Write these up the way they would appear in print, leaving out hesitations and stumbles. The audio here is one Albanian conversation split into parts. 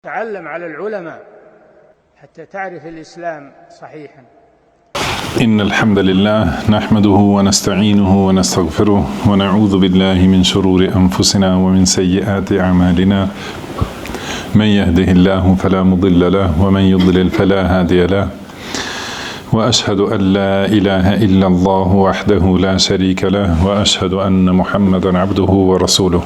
تعلم على العلماء حتى تعرف الإسلام صحيحا. إن الحمد لله نحمده ونستعينه ونستغفره ونعوذ بالله من شرور أنفسنا ومن سيئات أعمالنا من يهده الله فلا مضل له ومن يضلل فلا هادي له وأشهد أن لا إله إلا الله وحده لا شريك له وأشهد أن محمدا عبده ورسوله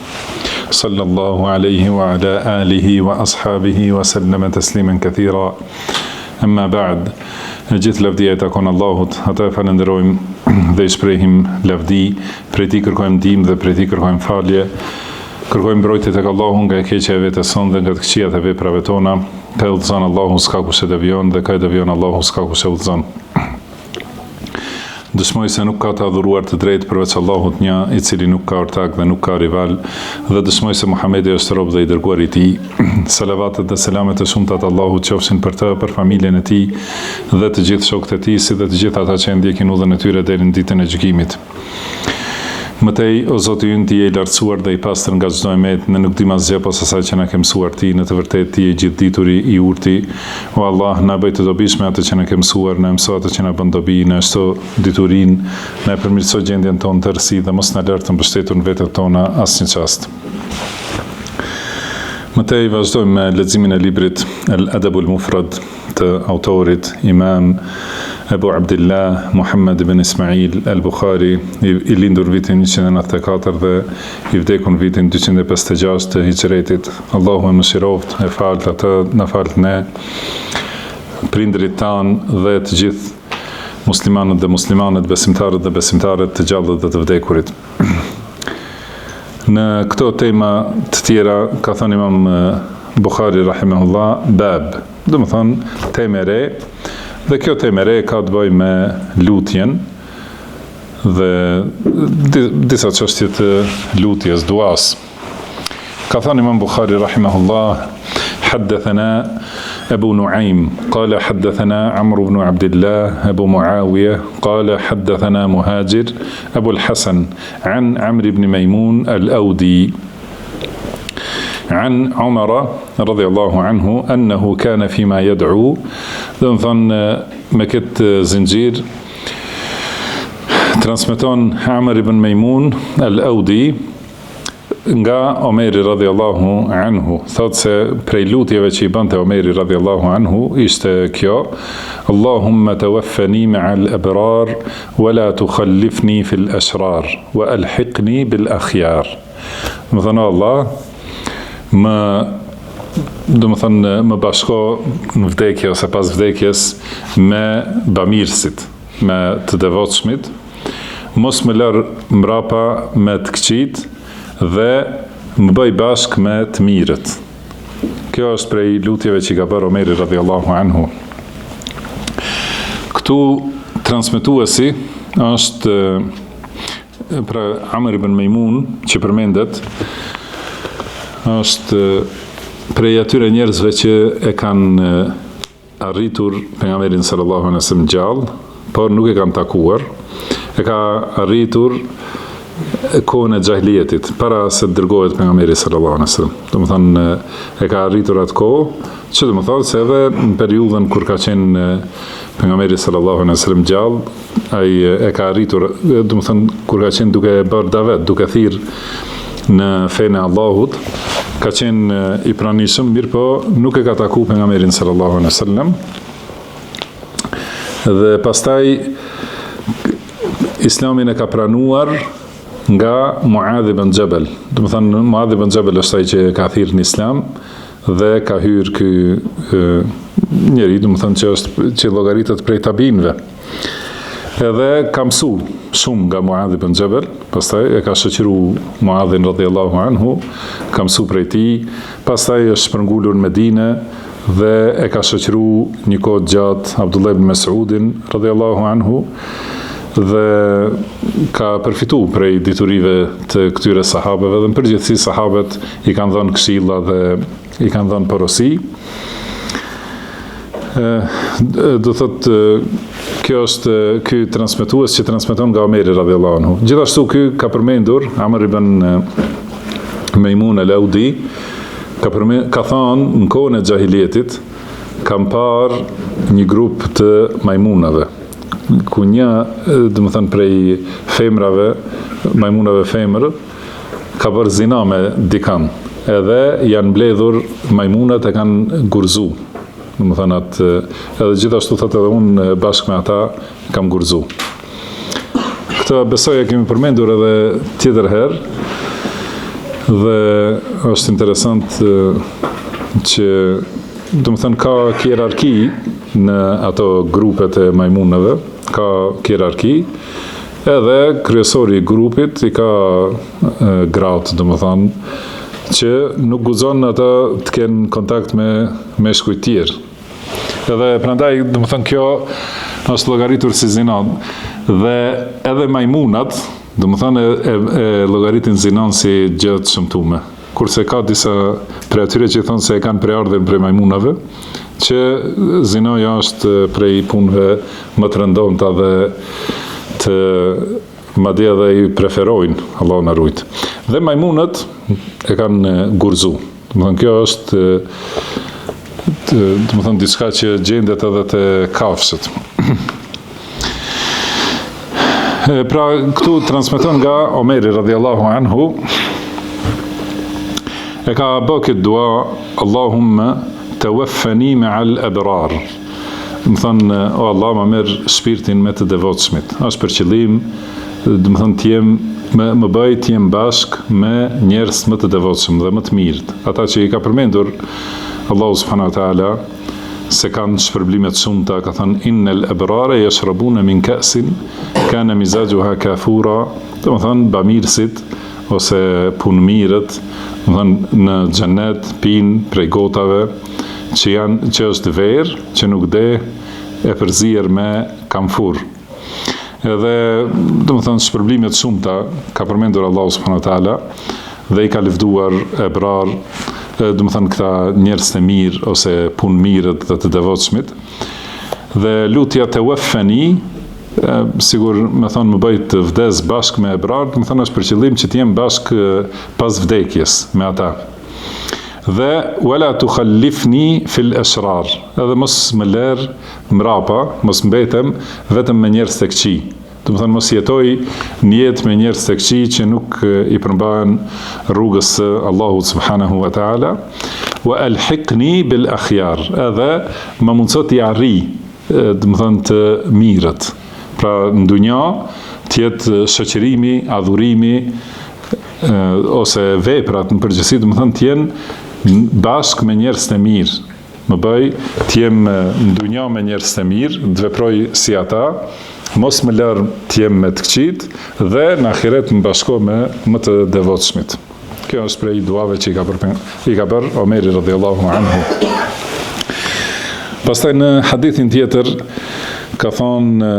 صلى الله عليه وعلى آله وأصحابه وسلم تسليما كثيرا. أما بعد، gjithë lavdia e takon Allahut, ata e falenderojmë dhe i shprehim lavdi, prej tij kërkojmë ndihmë dhe prej tij kërkojmë falje. Kërkojmë mbrojtje tek Allahu nga e keqja e vetes sonë dhe nga të këqijat e veprave tona. Ka udhëzon Allahu s'ka kush e devion dhe ka devion Allahu s'ka kush e udhëzon. Dëshmoj se nuk ka të adhuruar të drejtë përveç Allahut një, i cili nuk ka ortak dhe nuk ka rival, dhe dëshmoj se Muhamedi është rob dhe i dërguar i tij. Salavatet dhe selamet e shumta të Allahut qofshin për të, për familjen e tij dhe të gjithë shokët e tij, si dhe të gjithë ata që ndjekin udhën e tyre deri në ditën e gjykimit. Mëtej, o Zoti ynë, ti je i lartësuar dhe i pastër nga çdo emet, ne nuk dim asgjë pas asaj që na ke mësuar ti, në të vërtetë ti je gjithdituri i urti. O Allah, na bëj të dobishme atë që na ke mësuar, na mëso atë që na bën dobi, na shto diturinë, na përmirëso gjendjen tonë të rësi dhe mos na lër të mbështetur në vetët tona asnjë çast. Mëtej, vazhdojmë me leximin e librit Al-Adabul Mufrad të autorit Imam Ebu Abdillah Muhammad ibn Ismail al-Bukhari, i lindur vitin 194 dhe i vdekur vitin 256 të hijretit. Allahu e mëshiroft, e falt atë, na falt ne, prindrit tanë dhe të gjithë muslimanët dhe muslimanet, besimtarët dhe besimtarët, të gjallët dhe të vdekurit. Në këto tema të tjera, ka thënë Imam Bukhari rahimahullah, bab, dhe më thënë temë e re, dhe kjo temë e re ka të bëjë me lutjen dhe disa çështje të lutjes, duas. Ka thënë Imam Bukhari rahimahullah, حدثنا أبو نعيم قال حدثنا عمرو بن عبد الله أبو معاوية قال حدثنا مهاجر أبو الحسن عن عمرو بن ميمون الأودي عن عمر رضي الله عنه أنه كان فيما يدعو. ظن مكت زنجير transmeton Amr ibn Mejmun al-Audi nga Omeri radhiyallahu anhu, thot se prej lutjeve që i bante Omeri radhiyallahu anhu ishte kjo: Allahumma tawaffani ma'al abrar wa la tukhallifni fil ashrar wa alhiqni bil akhyar. Më thënë Allah, më bashko në vdekje ose pas vdekjes me bamirësit, me të devotshmit, mos më lër mbrapa me të këqit dhe më bëj bashk me të mirët. Kjo është prej lutjeve që ka bërë Omeri radhiyallahu anhu. Këtu transmetuesi është pra Amr ibn Mejmun që përmendet, është prej atyre njerëzve që e kanë arritur pejgamberin sallallahu alaihi wasallam gjallë, por nuk e kanë takuar. E ka arritur kohën e xahiliyetit, para se të dërgohet pejgamberi sallallahu alaihi wasallam. Domethënë e ka arritur atë kohë, që domethënë se edhe në periudhën kur ka qenë pejgamberi sallallahu alaihi wasallam gjallë, ai e ka arritur, domethënë kur ka qenë duke bërë davet, duke thirrë në fenë e Allahut, ka qenë i pranishëm, mirë po nuk e ka taku pejgamberin sallallahu alaihi wasallam. Dhe pastaj Islamin e ka pranuar nga Muadh ibn Jabal. Do të thonë Muadh ibn Jabal është ai që ka thirrë në Islam dhe ka hyrë ky njeri, do të thonë që llogaritet prej tabinëve. Edhe ka mësu shumë nga Muadh ibn Jabal, pastaj e ka shoqëru Muadhin radhiyallahu anhu, ka mësu prej tij, pastaj është shpërngulur në Medinë dhe e ka shoqëru një kohë gjatë Abdullah ibn Mas'udin radhiyallahu anhu dhe ka përfitu prej diturive të këtyre sahabeve dhe në përgjithësi sahabet i kanë dhënë këshilla dhe i kanë dhënë porosi. Do thotë kjo është ky transmetues që transmeton nga Omeri radhiyallahu anhu. Gjithashtu ky ka përmendur Amr ibn Mejmun al-Audi ka thënë në kohën e xahilietit kam parë një grup të majmunave, ku një, domethënë prej femrave, majmunave femër, ka bërë zina me dikan, edhe janë mbledhur majmunat e kanë gurzu. Domethënë atë, edhe gjithashtu thotë edhe unë bashkë me ata kam gurzu. Këtë besoj e kemi përmendur edhe tjetër herë, dhe është interesant që domethënë ka hierarki në ato grupet e majmunave, ka hierarki, edhe kryesori i grupit i ka gratë, domethënë, që nuk guxon ata të kenë kontakt me meshkuj tjerë. Edhe prandaj, domethënë, kjo është llogaritur si zina, dhe edhe majmunat, domethënë e llogaritin zinan si gjë të shëmtuar. Kurse ka disa prej atyre që thonë se e kanë preardhjen prej majmunave, që zinaja është prej punëve më të rëndomta dhe të madje edhe i preferojnë, Allah na ruajt. Dhe majmunat e kanë gurzu. Domethënë kjo është domethënë diçka që gjendet edhe te kafshët. Pra këtu transmeton nga Omeri radhiyallahu anhu, e ka bë këtë dua, Allahumma tawaffani ma'al abrar. Më thënë, o Allah, ma merë shpirtin me të devotshmit. Është për qëllim, më thënë, më bëj të jem bashk me njerëz më të devotshëm dhe më të mirët. Ata që i ka përmendur Allahu subhanahu wa taala se kanë shpërblime të shumta, ka thënë innal abrara yashrabuna min ka'sin kana mizajuha kafura. Do të thënë bamirësit ose punëmirët, do të thënë në xhenet pinë prej gotave që është verë, që nuk de e përzier me kamfur. Edhe, do të thënë, shpërblimet shumta ka përmendur Allahu subhanahu wa taala dhe i ka lëvduar ebrar, do të thënë këta njerëz të mirë ose punëmirët dhe të devotshmit. Dhe lutja tawaffani, sigur me thonë më bëj të vdes bashkë me ebrar, do të thënë është për qëllim që të jem bashkë pas vdekjes me ata. Dhe wala tukhallifni fil ashrar, edhe mos më lër mrapa, mos mbetem vetëm me njerëz të këqij. Do të thënë mos jetoj një jetë me njerëz të këqij që nuk i përmbahen rrugës së Allahut subhanahu wa taala. Wa alhiqni bil akhyar, edhe më mundso të arri, do të thënë të mirët. Pra në dunja të jetë shoqërimi, adhurimi ose veprat në përgjithësi, do të thënë të jenë bashkë me njerëz të mirë. Më bëj të jem në dunja me njerëz të mirë, të veproj si ata, mos më lër të jem me të këqit dhe në ahiret më bashko me më të devotshmit. Kjo është prej duave që i ka bërë Omeri radhiyallahu anhu. Pastaj në hadithin tjetër ka thonë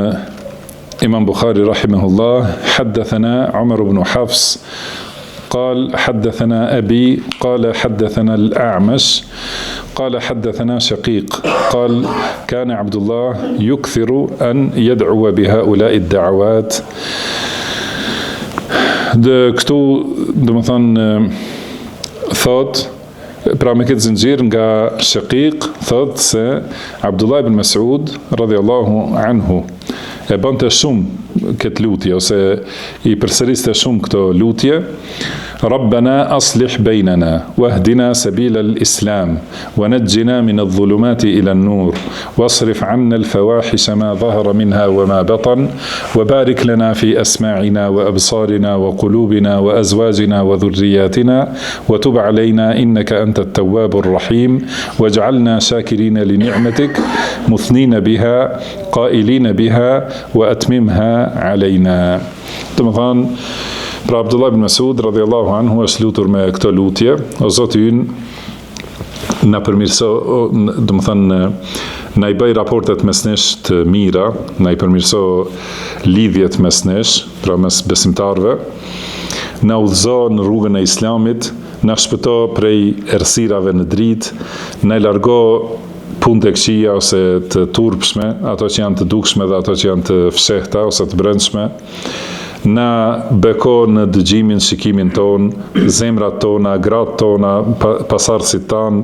Imam Bukhari rahimahullah, حدثنا عمر بن حفص قال حدثنا أبي قال حدثنا الأعمش قال حدثنا شقيق قال كان عبد الله يكثر أن يدعو بهؤلاء الدعوات. Këtu, do të thonë, thot, pra me këtë zinxhir nga Shaqiq, thot se Abdullah ibn Mas'ud radhiyallahu anhu e bënte shumë këtë lutje, ose i përsëriste shumë këto lutje. ربنا أصلح بيننا واهدنا سبيل الإسلام ونجنا من الظلمات إلى النور واصرف عنا الفواحش ما ظهر منها وما بطن وبارك لنا في أسماعنا وأبصارنا وقلوبنا وأزواجنا وذرياتنا وتب علينا إنك أنت التواب الرحيم واجعلنا شاكرين لنعمتك مثنين بها قائلين بها وأتممها علينا. Pra Abdullah ibn Mas'ud radhiyallahu anhu është lutur me këto lutje: o Zoti ynë na përmirëso, do të thënë na i bëj raportet mes nesh të mira, na i përmirëso lidhjet mes nesh, pra mes besimtarëve, na udhëzo në rrugën e Islamit, na shpëto prej errësirave në dritë, na largo punë të këqija ose të turpshme, ato që janë të dukshme dhe ato që janë të fshehta ose të brendshme. na beko në dëgjimin, shikimin ton, zemrat tona, gratë tona, pasardhësit tan,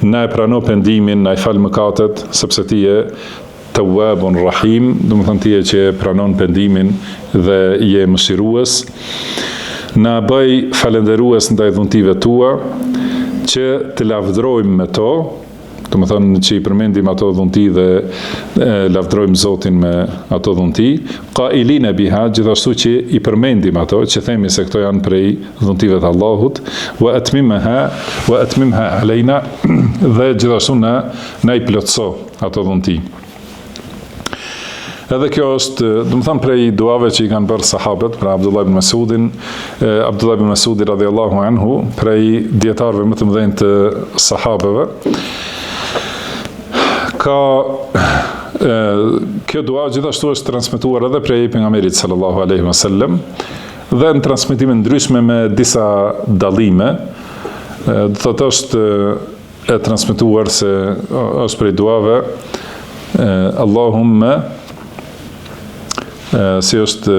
na e prano pendimin, na i fal mëkatet, sepse ti je Tawwabun Rahim, do të thonë ti je që pranon pendimin dhe je mëshirues. Na bëj falënderues ndaj dhuntive tua, që të lavdrojmë me to, do të thonë që i përmendim ato dhunti dhe lavdrojmë Zotin me ato dhunti, qailina biha, gjithashtu që i përmendim ato, që themi se këto janë prej dhuntive të Allahut, wa atmimha alejna, dhe gjithashtu na i plotso ato dhunti. Edhe kjo është, do të thënë, prej duave që i kanë bërë sahabët, pra Abdullah ibn Mas'udi radhiyallahu anhu, prej dietarëve më të mëdhenj të sahabëve, kjo dua gjithashtu është transmetuar edhe prej pejgamberit sallallahu alaihi wasallam, dhe në transmetime ndryshme me disa dallime, do thotë është e transmetuar se është prej duave Allahumma, si është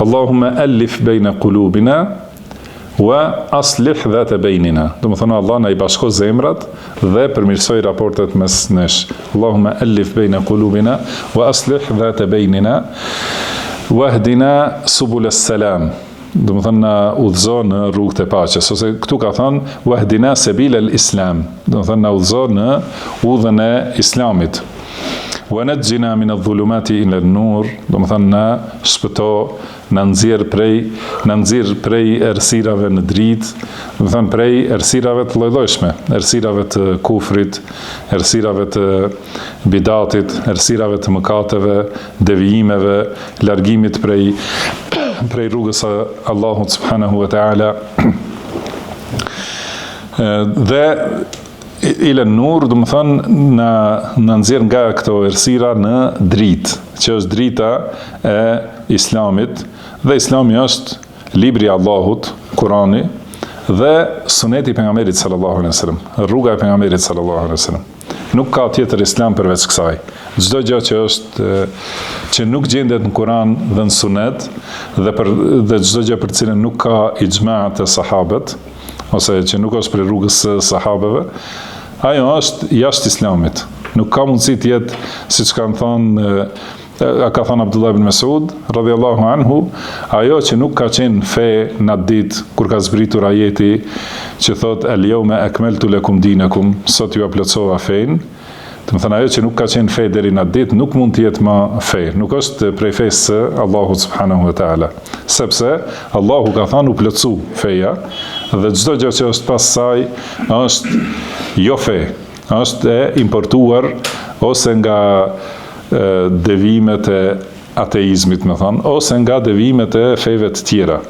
Allahumma alif bejna qulubina wa aslih dhata bejnina. Do më thonë Allah na i bashko zemrat dhe përmirësoj raportet mes nesh. Allahumma alif bejna qulubina wa aslih dhata bejnina wa hdina subul as-salam. Do më thonë na udhëzo në rrugët e paqes, ose këtu ka thonë wa hdina sabil al-islam. Do më thonë na udhëzo në udhën e islamit. Wa najjina min adh-dhulumati ila an-nur, do të thonë na shpëto, na nxjerr prej errësirave në dritë, do të thonë prej errësirave të lloj-llojshme, errësirave të kufrit, errësirave të bidatit, errësirave të mëkateve, devijimeve, largimit prej rrugës së Allahut subhanahu wa taala. Dhe ila nur, do të thonë na nxjerr nga këto errësira në dritë, që është drita e Islamit, dhe Islami është libri i Allahut, Kurani, dhe suneti i pejgamberit sallallahu alaihi wasallam, rruga e pejgamberit sallallahu alaihi wasallam. Nuk ka tjetër Islam përveç kësaj. Çdo gjë që nuk gjendet në Kur'an dhe në Sunet, dhe çdo gjë për cilën nuk ka ixhma të sahabët, ose që nuk është për rrugës së sahabëve, ajo është jashtë Islamit. Nuk ka mundësi të jetë, siç kanë thonë, ka thonë Abdullah ibn Mas'ud radhiyallahu anhu, ajo që nuk ka qenë fe në atë ditë kur ka zbritur ajeti që thotë al-yawma akmaltu lakum dinakum, sot ju plotësova fen. Do të thonë ajo që nuk ka qenë fe deri në atë ditë nuk mund të jetë më fe, nuk është prej fesë së Allahut subhanahu wa taala, sepse Allahu ka thënë u plotësu feja, dhe çdo gjë që është pas saj është jo fe, është e importuar ose nga devimet e ateizmit, më thonë, ose nga devimet e feve të tjera.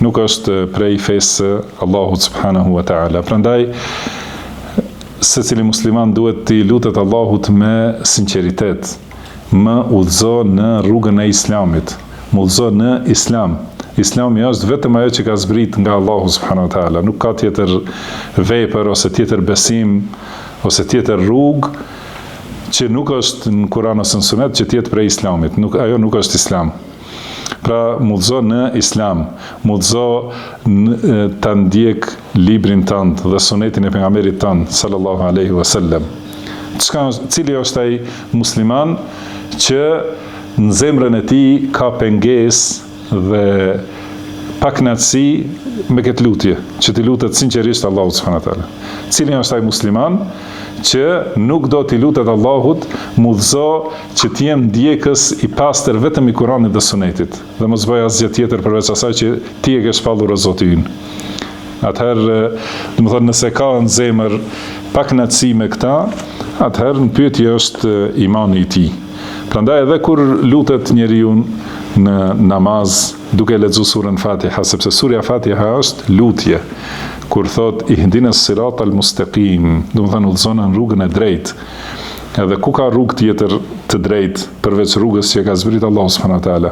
Nuk është prej fesë së Allahut subhanahu wa taala. Prandaj secili musliman duhet t'i lutet Allahut me sinqeritet, më udhëzo në rrugën e Islamit, më udhëzo në Islam. Islami është vetëm ajo që ka zbrit nga Allahu subhanahu wa taala, nuk ka tjetër vepër ose tjetër besim ose tjetër rrugë që nuk është në Kur'an ose në Sunet që tjetë prej Islamit. Ajo nuk është Islam. Pra, mudhëzo në Islam, mudhëzo të ndjek librin tënd dhe sunetin e pejgamberit tënd sallallahu alaihi wasallam. Cili është ai musliman që në zemrën e tij ka pengesë dhe pakënaqësi me këtë lutje, që t'i lutet sinqerisht Allahut subhanahu wa taala. Cili është ai musliman që nuk do t'i lutet Allahut, mudhëzo që t'jem ndjekës i pastër vetëm i Kuranit dhe Sunetit, dhe mos bëj asgjë tjetër përveç asaj që ti e ke shpallur o Zoti ynë. Atëherë, do të thonë, nëse ka në zemër pakënaqësi me këta, atëherë në pyetje është imani i tij. Prandaj edhe kur lutet njeriu në namaz duke lexuar surën Fatiha, sepse surja Fatiha është lutje. Kur thot ihdinas siratal mustaqim, do të thonë udhëzona në rrugën e drejtë. Edhe ku ka rrugë tjetër të drejtë përveç rrugës që ka zbrit Allahu subhanahu wa taala.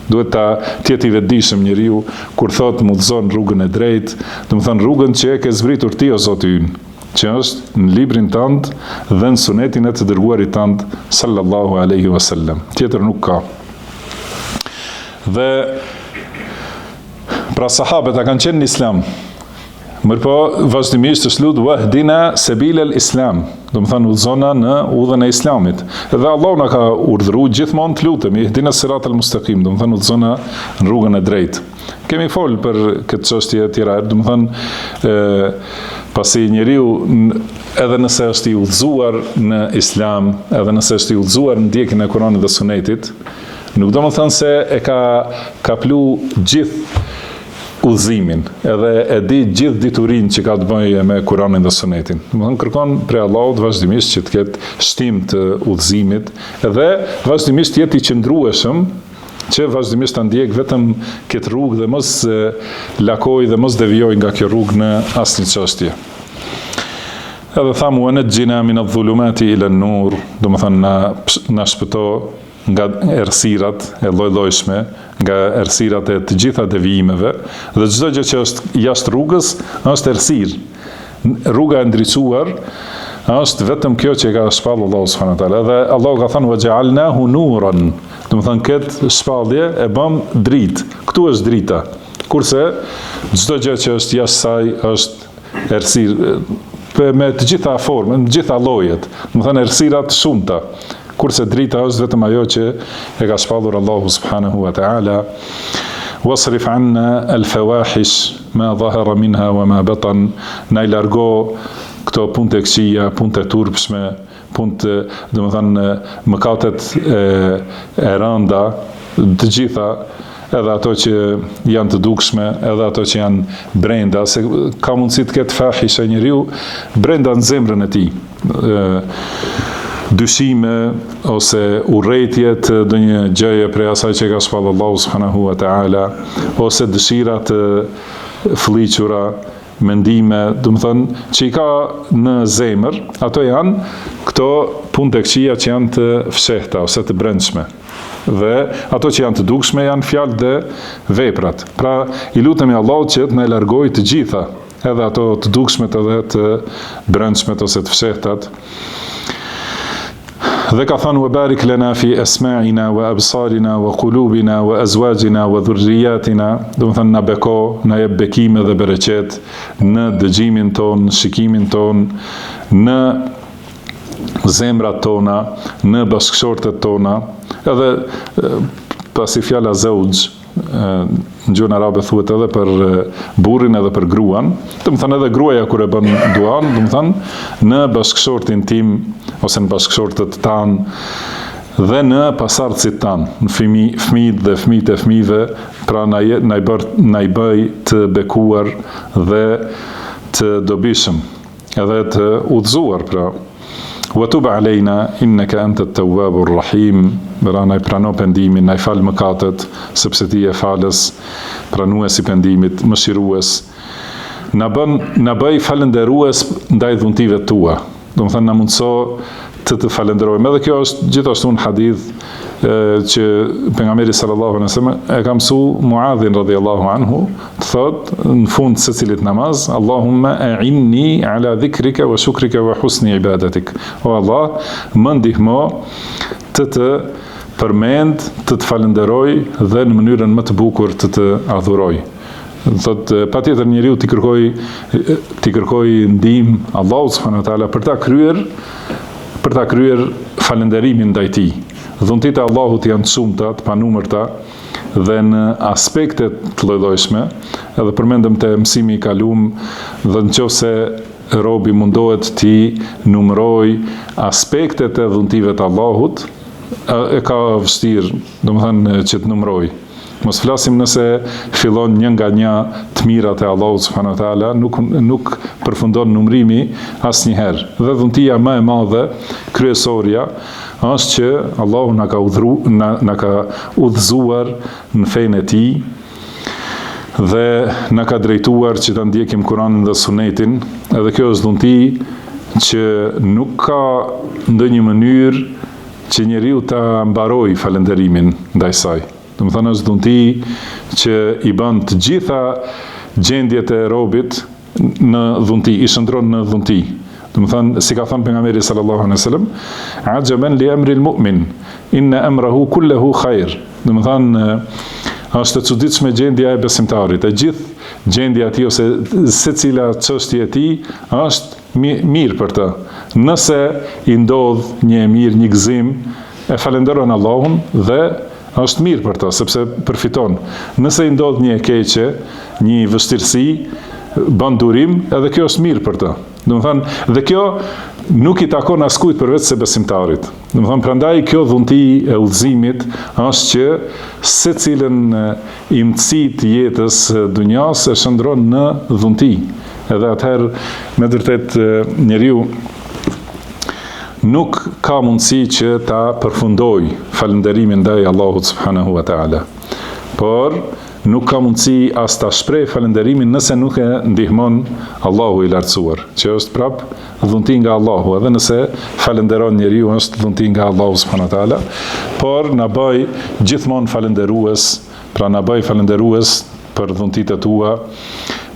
Duhet ta jetë i vetëdijshëm njeriu kur thot udhëzon rrugën e drejtë, do të thonë rrugën që e ke zbritur ti o Zoti ynë, që është në librin tënd dhe në sunetin e të dërguarit tënd sallallahu alaihi wasallam. Tjetër nuk ka. Dhe pra sahabët kanë qenë në islam, mërë po vazhdimisht është lutë wahdina sebilel islam, do më thënë udhëzona në udhën e islamit. Edhe Allah na ka urdhëruar gjithmonë të lutemi ihdina siratal mustaqim, do më thënë udhëzona në rrugën e drejtë. Kemi folë për këtë çështje tjera, do më thënë pasi njeriu edhe nëse është i udhëzuar në islam, edhe nëse është i udhëzuar në ndjekjen e Kuranit dhe Sunetit, nuk do më thënë se e ka plu gjithë udhëzimin, edhe e di gjithë diturinë që ka të bëjë me Kuranin dhe Sunetin. Domethënë kërkon prej Allahut vazhdimisht që të ketë shtim të udhëzimit, edhe vazhdimisht jetë i qëndrueshëm, që vazhdimisht ta ndjek vetëm këtë rrugë dhe mos lakoj dhe mos devijoj nga kjo rrugë në asnjë çështje. Edhe thamu anajjina min adh-dhulumati ila an-nur, domethënë na shpëto nga errësirat e lloj-llojshme, nga errësirat e të gjitha devijimeve, dhe çdo gjë që është jashtë rrugës është errësirë. Rruga e ndriçuar është vetëm kjo që ka shpallë Allahu subhanahu wa taala. Dhe Allahu ka thënë waja'alnahu nuran, do të thonë këtë shpallje e bëm dritë. Ktu është drita. Kurse çdo gjë që është jashtë saj është errësirë me të gjitha formën, të gjitha llojet. Do të thonë errësira të shumta. Kurse drita është vetëm ajo që e ka shpallur Allahu subhanahu wa ta'ala. Wasrif anna al-fawahish ma dhahara minha wa ma batan, na i largo këto punë të këqija, punë të turpshme, punë të, domethënë mëkatet e rënda, të gjitha, edhe ato që janë të dukshme, edhe ato që janë brenda, se ka mundësi të ketë fahisha njeriu brenda në zemrën e tij. Dyshime ose urrëtie të ndonjë gjëje prej asaj që ka shpallë Allahu subhanahu wa ta'ala, ose dëshira të fëlliqura, mendime, do të thënë që i ka në zemër, ato janë këto punë të këqija që janë të fshehta ose të brendshme. Dhe ato që janë të dukshme janë fjalë dhe veprat. Pra i lutemi Allahut që të na largojë të gjitha, edhe ato të dukshmet edhe të brendshmet ose të fshehtat. Dhe ka thënë wa barik lana fi asma'ina wa absarina wa qulubina wa azwajina wa dhurriyyatina, do të thënë na beko, na jep bekime dhe bereqet në dëgjimin ton, shikimin ton, në zemrat tona, në bashkëshortet tona, edhe pasi fjala zauj në gjuhën arabe thuhet edhe për burrin edhe për gruan, do të thënë edhe gruaja kur e bën duan, do të thënë në bashkëshortin tim ose në bashkëshortet tanë dhe në pasardhësit tanë, në fëmijët dhe fëmijët e fëmijëve, pra na i bëj të bekuar dhe të dobishëm, edhe të udhëzuar, pra. Wa tub alejna innaka anta at-tawwabur rahim, pra na i prano pendimin, na i fal mëkatet, sepse ti je falës, pranues i pendimit, mëshirues. Na bëj falënderues ndaj dhuntive tua. Do të thënë na mundso të falenderojmë. Edhe kjo është gjithashtu në hadith që pejgamberi sallallahu alaihi wasallam e ka mësuar Muadhin radhiyallahu anhu, thot në fund se cilit namaz, Allahumma a'inni ala dhikrika wa shukrika wa husni ibadatik. O Allah, më ndihmo të përmend, të falenderoj dhe në mënyrën më të bukur të adhuroj. Thot patjetër njeriu t'i kërkoj ndihmë Allahut subhanahu wa taala për ta kryer falënderimin ndaj tij. Dhuntit e Allahut janë të shumta, të panumërta dhe në aspekte të lloj-llojshme, edhe përmendëm te mësimi i kaluam, dhe nëse robi mundohet t'i numëroj aspektet e dhuntive të Allahut, e ka vështirë, domethënë që të numëroj. Mos flasim nëse fillon një nga një të mirat e Allahut subhanahu wa taala, nuk përfundon numrimi asnjëherë. Dhe dhuntia më e madhe, kryesorja, është që Allahu na ka udhëzuar në fenë e tij dhe na ka drejtuar që ta ndjekim Kur'anin dhe Sunetin, edhe kjo është dhunti që nuk ka ndonjë mënyrë që njeriu ta mbarojë falënderimin ndaj saj. Do të thënë është dhunti që i bën të gjitha gjendjet e robit në dhunti, i shndron në dhunti. Do të thënë, si ka thënë pejgamberi sallallahu alaihi wasallam, ajaban li amri al-mu'min, inna amrahu kulluhu khair. Do të thënë, është e çuditshme gjendja e besimtarit. E gjithë gjendja e tij ose secila çështje e tij është mirë për të. Nëse i ndodh një mirë, një gëzim, e falenderon Allahun dhe është mirë për të, sepse përfiton. Nëse i ndodh një keqe, një vështirësi, bën durim, edhe kjo është mirë për të. Domethënë, dhe kjo nuk i takon askujt përveç se besimtarit. Domethënë, prandaj kjo dhunti e udhëzimit është që secilën imtësi të jetës dunjas e shndron në dhunti. Edhe atëherë, me vërtet njeriu nuk ka mundësi që ta përfundoj falënderimin ndaj Allahut subhanahu wa taala. Por nuk ka mundësi as ta shpreh falënderimin nëse nuk e ndihmon Allahu i lartësuar, që është prap dhunti nga Allahu, edhe nëse falënderon njeriu është dhunti nga Allahu subhanahu wa taala, por na bëj gjithmonë falënderues, pra na bëj falënderues për dhuntitë tua,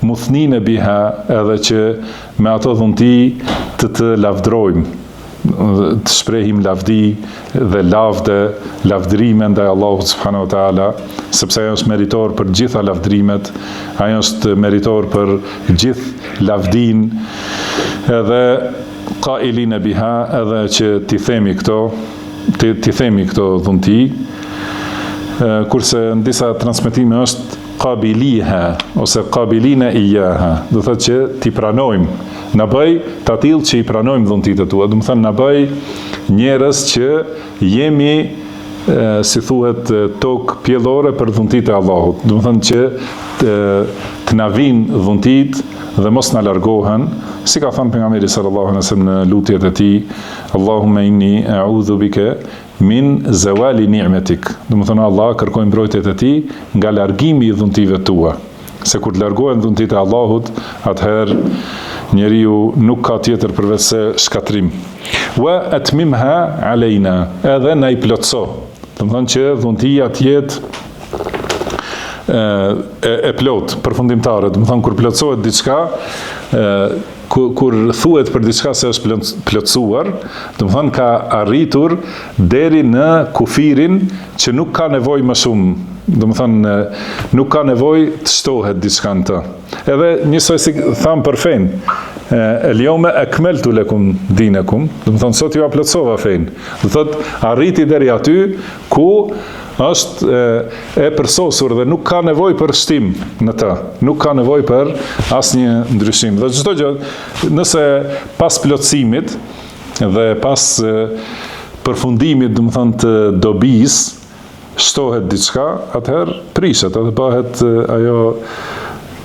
muthnine biha, edhe që me ato dhunti të lavdrojmë, të shprehim lavdi dhe lavdrime ndaj Allahut subhanahu wa taala, sepse ai është meritor për gjitha lavdrimet, ai është meritor për gjithë lavdin, edhe qailina biha, edhe që ti themi këto dhunti, kurse në disa transmetime është qabiliha ose qabilina iyaha, do thotë që ti pranojmë. Na bëj të atill që i pranojmë dhuntitë tua, do të thënë na bëj njerëz që jemi, si thuhet, tokë pjellore për dhuntitë e Allahut. Do të thënë që të na vinë dhuntit dhe mos na largohen, si ka thënë pejgamberi sallallahu alaihi wasallam në lutjet e tij, Allahumma inni a'udhu bika min zawali ni'matik. Do të thënë Allah, kërkoj mbrojtjet e tij nga largimi i dhuntive tua. Se kur të largohen dhuntitë e Allahut, atëherë njeriu nuk ka tjetër përveç se shkatrim. Wa atmimha alejna, edhe na i plotso. Do të thënë që dhuntia të jetë e plot, përfundimtare. Do të thënë kur plotsohet diçka, kur thuhet për diçka se është plotësuar, do të thënë ka arritur deri në kufirin që nuk ka nevojë më shumë. Do të thënë nuk ka nevojë të shtohet diçka në të. Edhe njësoj si tham për fen, el-yawma akmaltu lakum dinakum, do të thënë sot ju plotësova fen. Do thotë arriti deri aty ku është e përsosur dhe nuk ka nevojë për shtim në të, nuk ka nevojë për asnjë ndryshim. Dhe çdo gjë, nëse pas plotësimit dhe pas përfundimit, do të thënë të dobisë, shtohet diçka, atëherë prishet, edhe bëhet ajo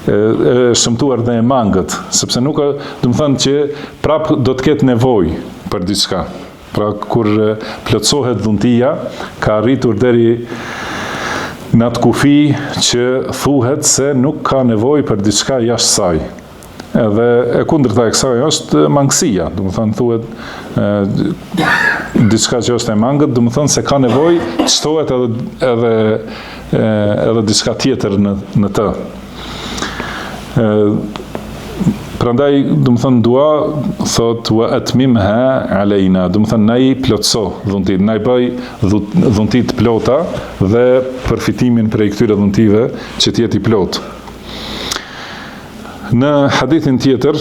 e shëmtuar dhe e mangët, sepse nuk do të thënë që prap do të ketë nevojë për diçka. Pra kur plotësohet dhuntia, ka arritur deri në atë kufi që thuhet se nuk ka nevojë për diçka jashtë saj. Edhe e kundërta e kësaj është mangësia, do të thënë thuhet diçka që është e mangët, do të thënë se ka nevojë të shtohet edhe diçka tjetër në të. Prandaj, do të thënë dua, thot wa atmimha alejna, do të thënë na i plotso dhuntit, na i bëj dhuntit plota dhe përfitimin prej këtyre dhuntive që të jetë i plot. Në hadithin tjetër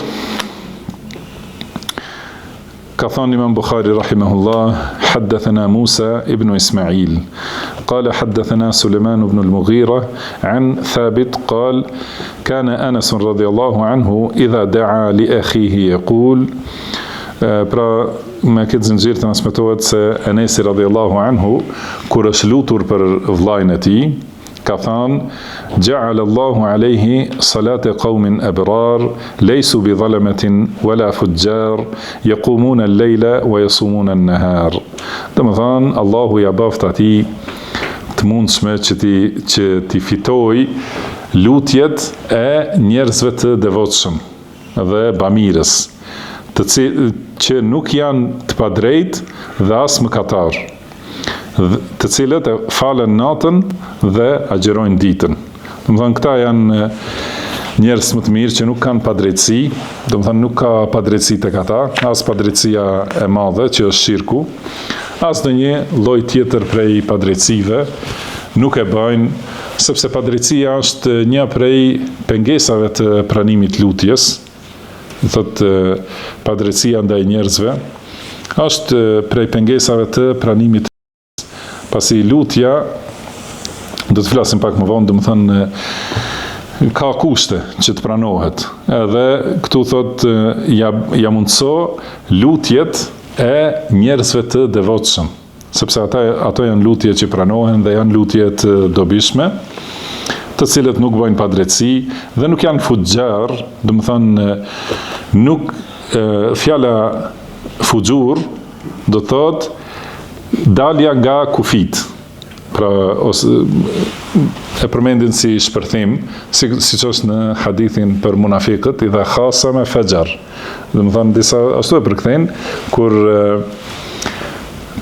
ka thënë Imam Bukhari rahimahullah, حدثنا موسى ابن إسماعيل قال حدثنا سليمان بن المغيرة عن ثابت قال كان أنس رضي الله عنه إذا دعا لأخيه يقول pra me këtë zinxhir transmetohet se Enesi radhiyallahu anhu kur është lutur për vllajën e tij ka thënë ja'ala Allahu alayhi salata qaumin abrar laysu bi zalamatin wala fujjar yaqumuna al-layla wa yasumuna an-nahar. Domethënë Allahu ja bëft atij të mundshme që ti fitoj lutjet e njerëzve të devotshëm dhe bamirës, që nuk janë të padrejtë dhe as mëkatar, të cilët e falen natën dhe agjerojnë ditën. Domethënë këta janë njerëz më të mirë që nuk kanë padrejtësi, domethënë nuk ka padrejtësi tek ata, as padrejtësia e madhe që është shirku, as ndonjë lloj tjetër prej padrejtësive, nuk e bëjnë, sepse padrejtia është një prej pengesave të pranimit lutjes. Thotë padrejtia ndaj njerëzve është prej pengesave të pranimit. Pasi lutja, do të flasim pak më vonë, do të thënë ka kushte që të pranohet. Edhe këtu thot ja mundso lutjet e njerëzve të devotshëm, sepse ato janë lutje që pranohen dhe janë lutje të dobishme, të cilët nuk bëjnë padrejtësi dhe nuk janë fuxhar, do të thënë nuk fjala fuxhur do thot dalja nga kufit. Pra, ose e përmendin si shpërthim, siç është në hadithin për munafiqët, idha khasama fajar. Do të thonë disa ashtu e përkthejnë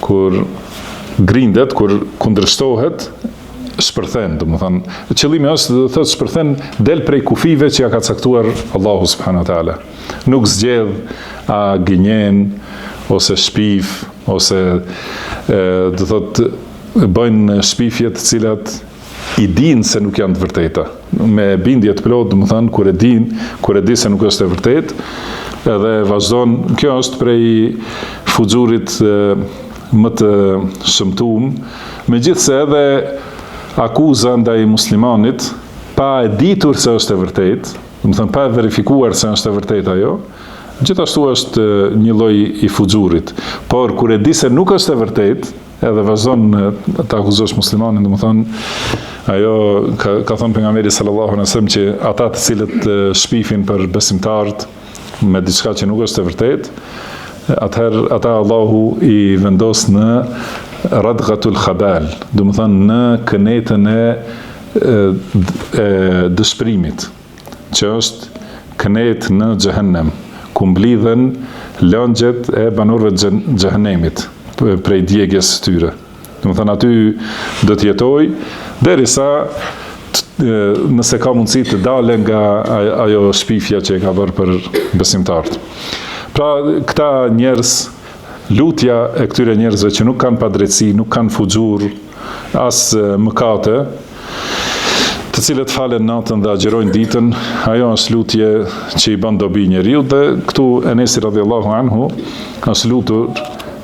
kur grindet, kur kundërshtohet, shpërthen, do të thonë. Qëllimi është do të thotë shpërthen del prej kufive që ja ka caktuar Allahu subhanahu wa taala. Nuk zgjedh a gënjen ose shpif ose do të thotë bëjnë shpifjet të cilat i dinë se nuk janë të vërteta. Me bindje të plot, do të thënë kur e di se nuk është e vërtetë, edhe vazhdon. Kjo është prej fuxhurit më të shëmtuar, megjithse edhe akuza ndaj muslimanit pa e ditur se është e vërtetë, do të thënë pa e verifikuar se është e vërtetë ajo, gjithashtu është një lloj i fuxhurit. Por kur e di se nuk është e vërtetë, edhe vazhdon të akuzosh muslimanin, do të thonë ajo ka thënë pejgamberi sallallahu alaihi wasallam që ata të cilët shpifin për besimtarët me diçka që nuk është e vërtetë, atëherë ata Allahu i vendos në radghatul khabal, do të thonë në kënetën e dëshpërimit, që është kënet në xhehenem, ku mblidhen lëngjet e banorëve të xhehenemit prej djegjes së tyre. Do të thënë aty do të jetoj derisa nëse ka mundësi të dalë nga ajo shpifja që e ka bërë për besimtarët. Pra këta njerëz, lutja e këtyre njerëzve që nuk kanë padrejtësi, nuk kanë fuxhur, as mëkate, të cilët falen natën dhe agjerojnë ditën, ajo është lutje që i bën dobi njeriu. Dhe këtu Enesi radhiyallahu anhu është lutur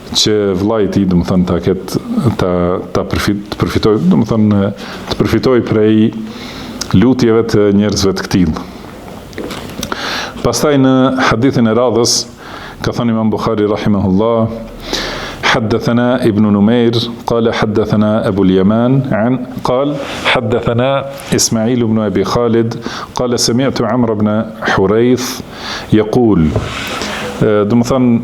që vllai i tij, do të thënë ta përfitoj, do të thënë të përfitoj prej lutjeve të njerëzve të këtillë. Pastaj në hadithin e radhës ka thënë Imam Buhari rahimahullah: حدثنا ابن نمير قال حدثنا أبو اليمان قال حدثنا إسماعيل بن أبي خالد قال سمعت عمرو بن حريث يقول دمثان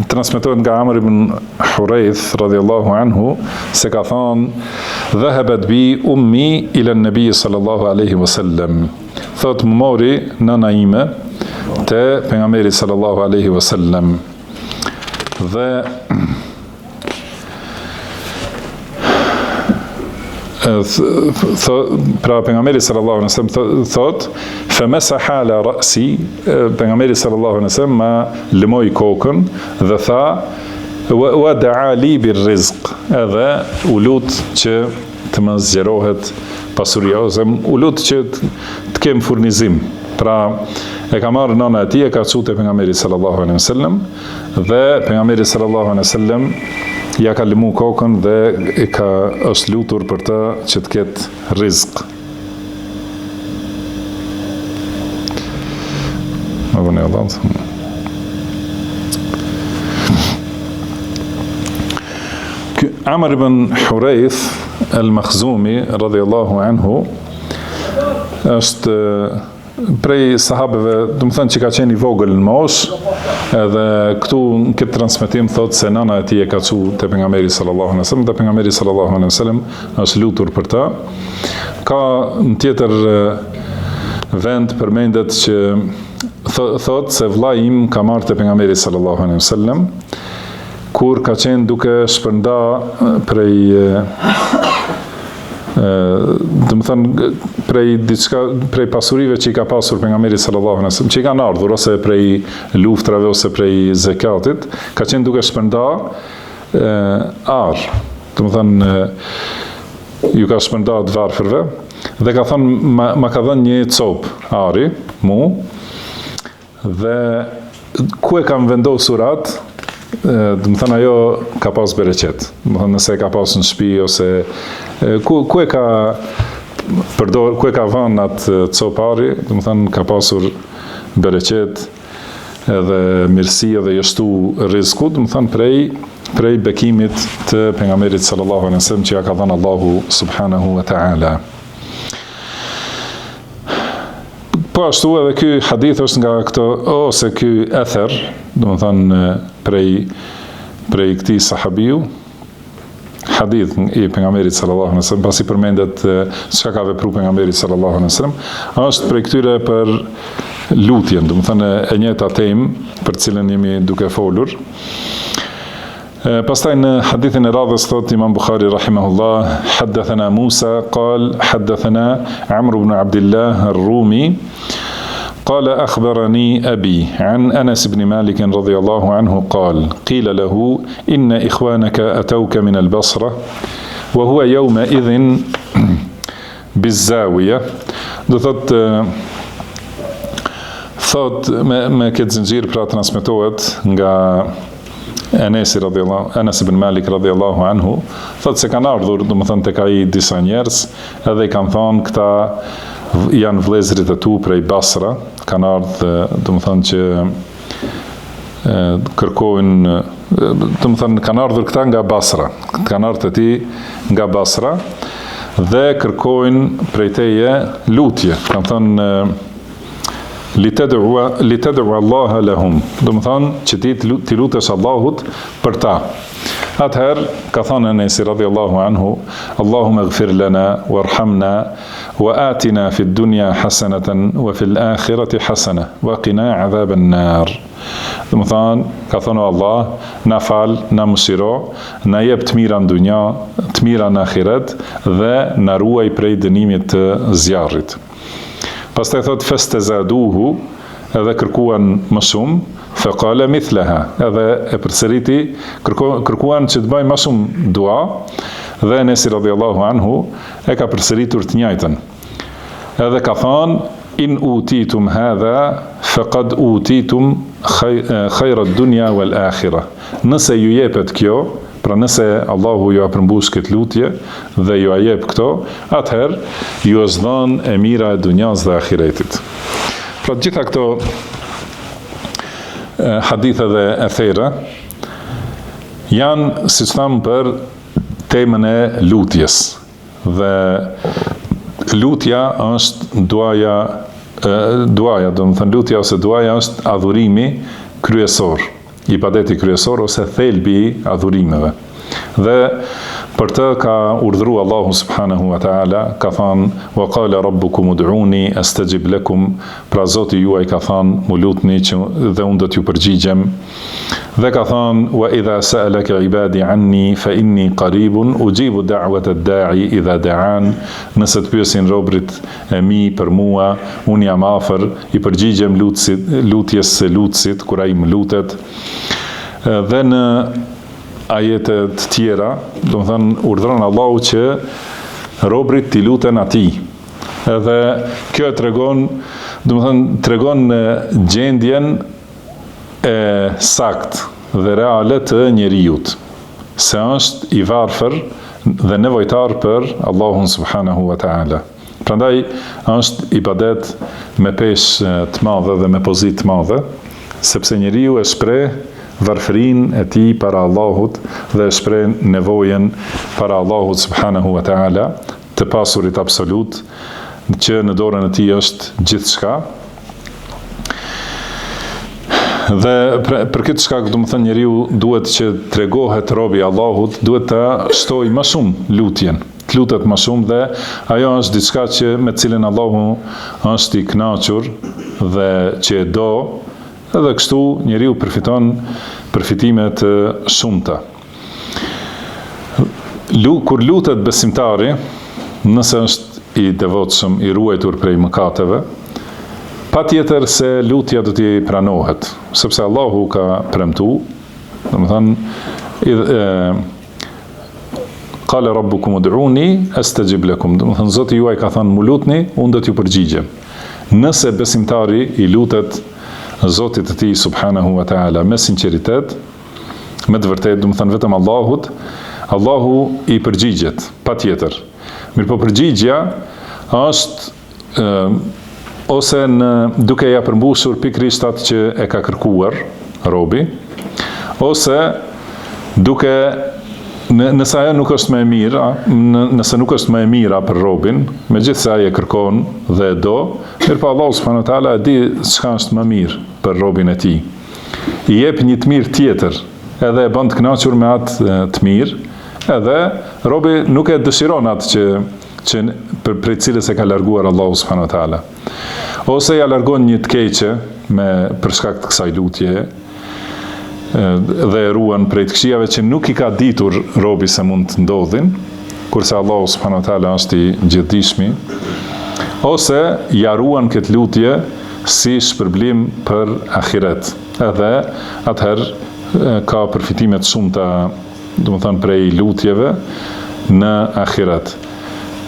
transmetohet nga Amr ibn Hurayth radhiyallahu anhu se ka thënë: "Dhahabat bi ummi ila an-nabi sallallahu alaihi wasallam." Thot më mori nëna ime te pejgamberi sallallahu alaihi wasallam. Dhe pra pejgamberi sallallahu alaihi wasallam thot: "Famasaha ala ra'si." Pejgamberi sallallahu alaihi wasallam ma lëmoi kokën dhe tha: "Wa da'a li bir-rizq." Edhe u lut që të më zgjerohet pasuria, ose u lut që të kem furnizim. Pra e ka marrë nëna e tij, e ka çuar te pejgamberi sallallahu alaihi wasallam dhe pejgamberi sallallahu alaihi wasallam ja ka lëmu kokën dhe është lutur për të që të ketë rizq. Amr ibn Hurayth al-Makhzumi radhiyallahu anhu është prej sahabeve, do të thënë që ka qenë i vogël në moshë, edhe këtu në këtë transmetim thotë se nëna e tij e ka thënë te pejgamberi sallallahu alaihi wasallam, dhe pejgamberi sallallahu alaihi wasallam është lutur për ta. Ka në tjetër vend përmendet që thotë se vllai im ka marrë te pejgamberi sallallahu alaihi wasallam kur ka qenë duke shpërnda prej pasurive që i ka pasur pejgamberi sallallahu alaihi wasallam, që i kanë ardhur ose prej luftrave ose prej zekatit, ka qenë duke shpërnda ar. ju ka shpërndarë të varfërve, dhe ka thënë, ma ka dhënë një copë ari, mu, dhe ku e kam vendosur atë, dhe më thënë ajo ka pas bereqet. Dhe më thënë nëse ka pas në shtëpi, ose ku e ka përdor, ku e ka vënë atë copë ari, dhe më thënë ka pasur bereqet, edhe mirësi edhe jeshtu rizku, dhe më thënë prej bekimit të pejgamberit sallallahu alaihi wasallam që ja ka dhënë Allahu subhanahu wa ta'ala. Po ashtu edhe ky hadith është nga këto, ose ky ether, do të thënë prej këtij sahabiu, hadith i pejgamberit sallallahu alaihi wasallam, pasi përmendet çka ka vepruar pejgamberi sallallahu alaihi wasallam, është prej këtyre për lutjen, do të thënë e njëjta temë për cilën jemi duke folur. Pastaj në hadithin e radhës thot Imam Bukhari rahimahullah, haddathana Musa qal haddathana Amr ibn Abdullah ar-Rumi قال أخبرني أبي عن أنس بن مالك رضي الله عنه قال قيل له إن إخوانك أتوك من البصرة وهو يومئذ بالزاوية. Do thot me këtë zinxhir pra transmetohet nga Anas ibn Malik radhiyallahu anhu, thot se kanë ardhur, do të thënë tek ai disa njerëz, edhe i kanë thonë këta janë vëllezërit e tu prej Basra, kanë ardhur, do të thënë që kërkojnë, do të thënë kanë ardhur këta nga Basra, kanë ardhur ti nga Basra dhe kërkojnë prej teje lutje, kanë thënë litad'u Allah lahum, do të thonë që ti lutesh Allahut për ta. Atëherë ka thënë Anas radhiyallahu anhu, Allahumma ighfir lana warhamna wa atina fid dunya hasanatan wa fil akhirati hasana wa qina adhaban nar. Do të thonë, ka thënë Allah, na fal, na mëshiro, na jep të mira në dunja, të mira në ahiret dhe na ruaj prej dënimit të zjarrit. Pastaj thot fastazaduhu, edhe kërkuan më shumë, faqala mithlaha, edhe e përsëriti, kërkuan që të bëjë më shumë dua, dhe Anas radhiyallahu anhu e ka përsëritur të njëjtën. Edhe ka thënë in utitum hadha faqad utitum khayra ad-dunya wal akhirah. Nëse ju jepet kjo, pra nëse Allahu ju a përmbush këtë lutje dhe ju a jep këto, atëherë ju është dhënë e mira e dunjas dhe ahiretit. Pra gjitha këto hadithe dhe ethera janë, si që thamë, për temën e lutjes. Dhe lutja është duaja, do të thënë lutja ose duaja është adhurimi kryesor, ibadeti kryesor ose thelbi i adhurimeve. Dhe për të ka urdhëruar Allahu subhanahu wa ta'ala, ka thënë wa qala rabbukum ud'uni astajib lakum, pra Zoti juaj ka thënë mu lutni dhe unë do t'ju përgjigjem. Dhe ka thënë wa idha sa'alaka ibadi anni fa inni qaribun ujibu da'wata ad-da'i idha da'an, nëse të pyesin robrit e mi për mua, unë jam afër, i përgjigjem lutjes së lutësit kur ai më lutet. Dhe në ajetet tjera, do të thënë urdhëron Allahu që robrit t'i luten atij. Edhe kjo tregon, do të thënë tregon gjendjen e sakt dhe reale të njerëzit, se është i varfër dhe nevojtar për Allahun subhanahu wa ta'ala. Prandaj është ibadet me peshë të madhe dhe me pozitë të madhe, sepse njeriu e shpreh varfërin e tij para Allahut dhe e shpreh nevojen para Allahut subhanahu wa ta'ala, të pasurit absolut, që në dorën e tij është gjithçka. Dhe për këtë shkak, do të thënë, njeriu duhet që tregohet robi i Allahut, duhet ta shtojë më shumë lutjen, të lutet më shumë, dhe ajo është diçka që me cilën Allahu është i kënaqur dhe që e do, edhe kështu njeriu përfiton përfitime të shumta. Kur lutet besimtari, nëse është i devotshëm, i ruajtur prej mëkateve, patjetër se lutja do t'i pranohet, sepse Allahu ka premtuar, domethënë Qala rabbukum ud'uni astajib lakum. Do të thënë Zoti juaj ka thënë mu lutni, unë do t'ju përgjigjem. Nëse besimtari i lutet Zotit të tij subhanahu wa taala me sinqeritet, me të vërtetë, do të thënë vetëm Allahut, Allahu i përgjigjet, patjetër. Mirëpo përgjigjja është ose duke ja përmbushur pikërisht atë që e ka kërkuar robi, ose duke nëse ajo nuk është më e mira, nëse nuk është më e mira për robin, megjithëse ai e kërkon dhe e do, mirëpo Allahu subhanahu wa taala e di çka është më mirë për robin e tij. I jep një të mirë tjetër, edhe e bën të kënaqur me atë të mirë, edhe robi nuk e dëshiron atë që për cilës e ka larguar Allahu subhanahu wa taala. Ose ja largon një të keqe për shkak të kësaj lutje, dhe e ruan prej të këqijave që nuk i ka ditur robi se mund të ndodhin, kurse Allahu subhanahu wa taala është i gjithdijshmi, ose ja ruan këtë lutje si shpërblim për ahiret. Edhe atëherë ka përfitime të shumta, domethënë prej lutjeve në ahiret.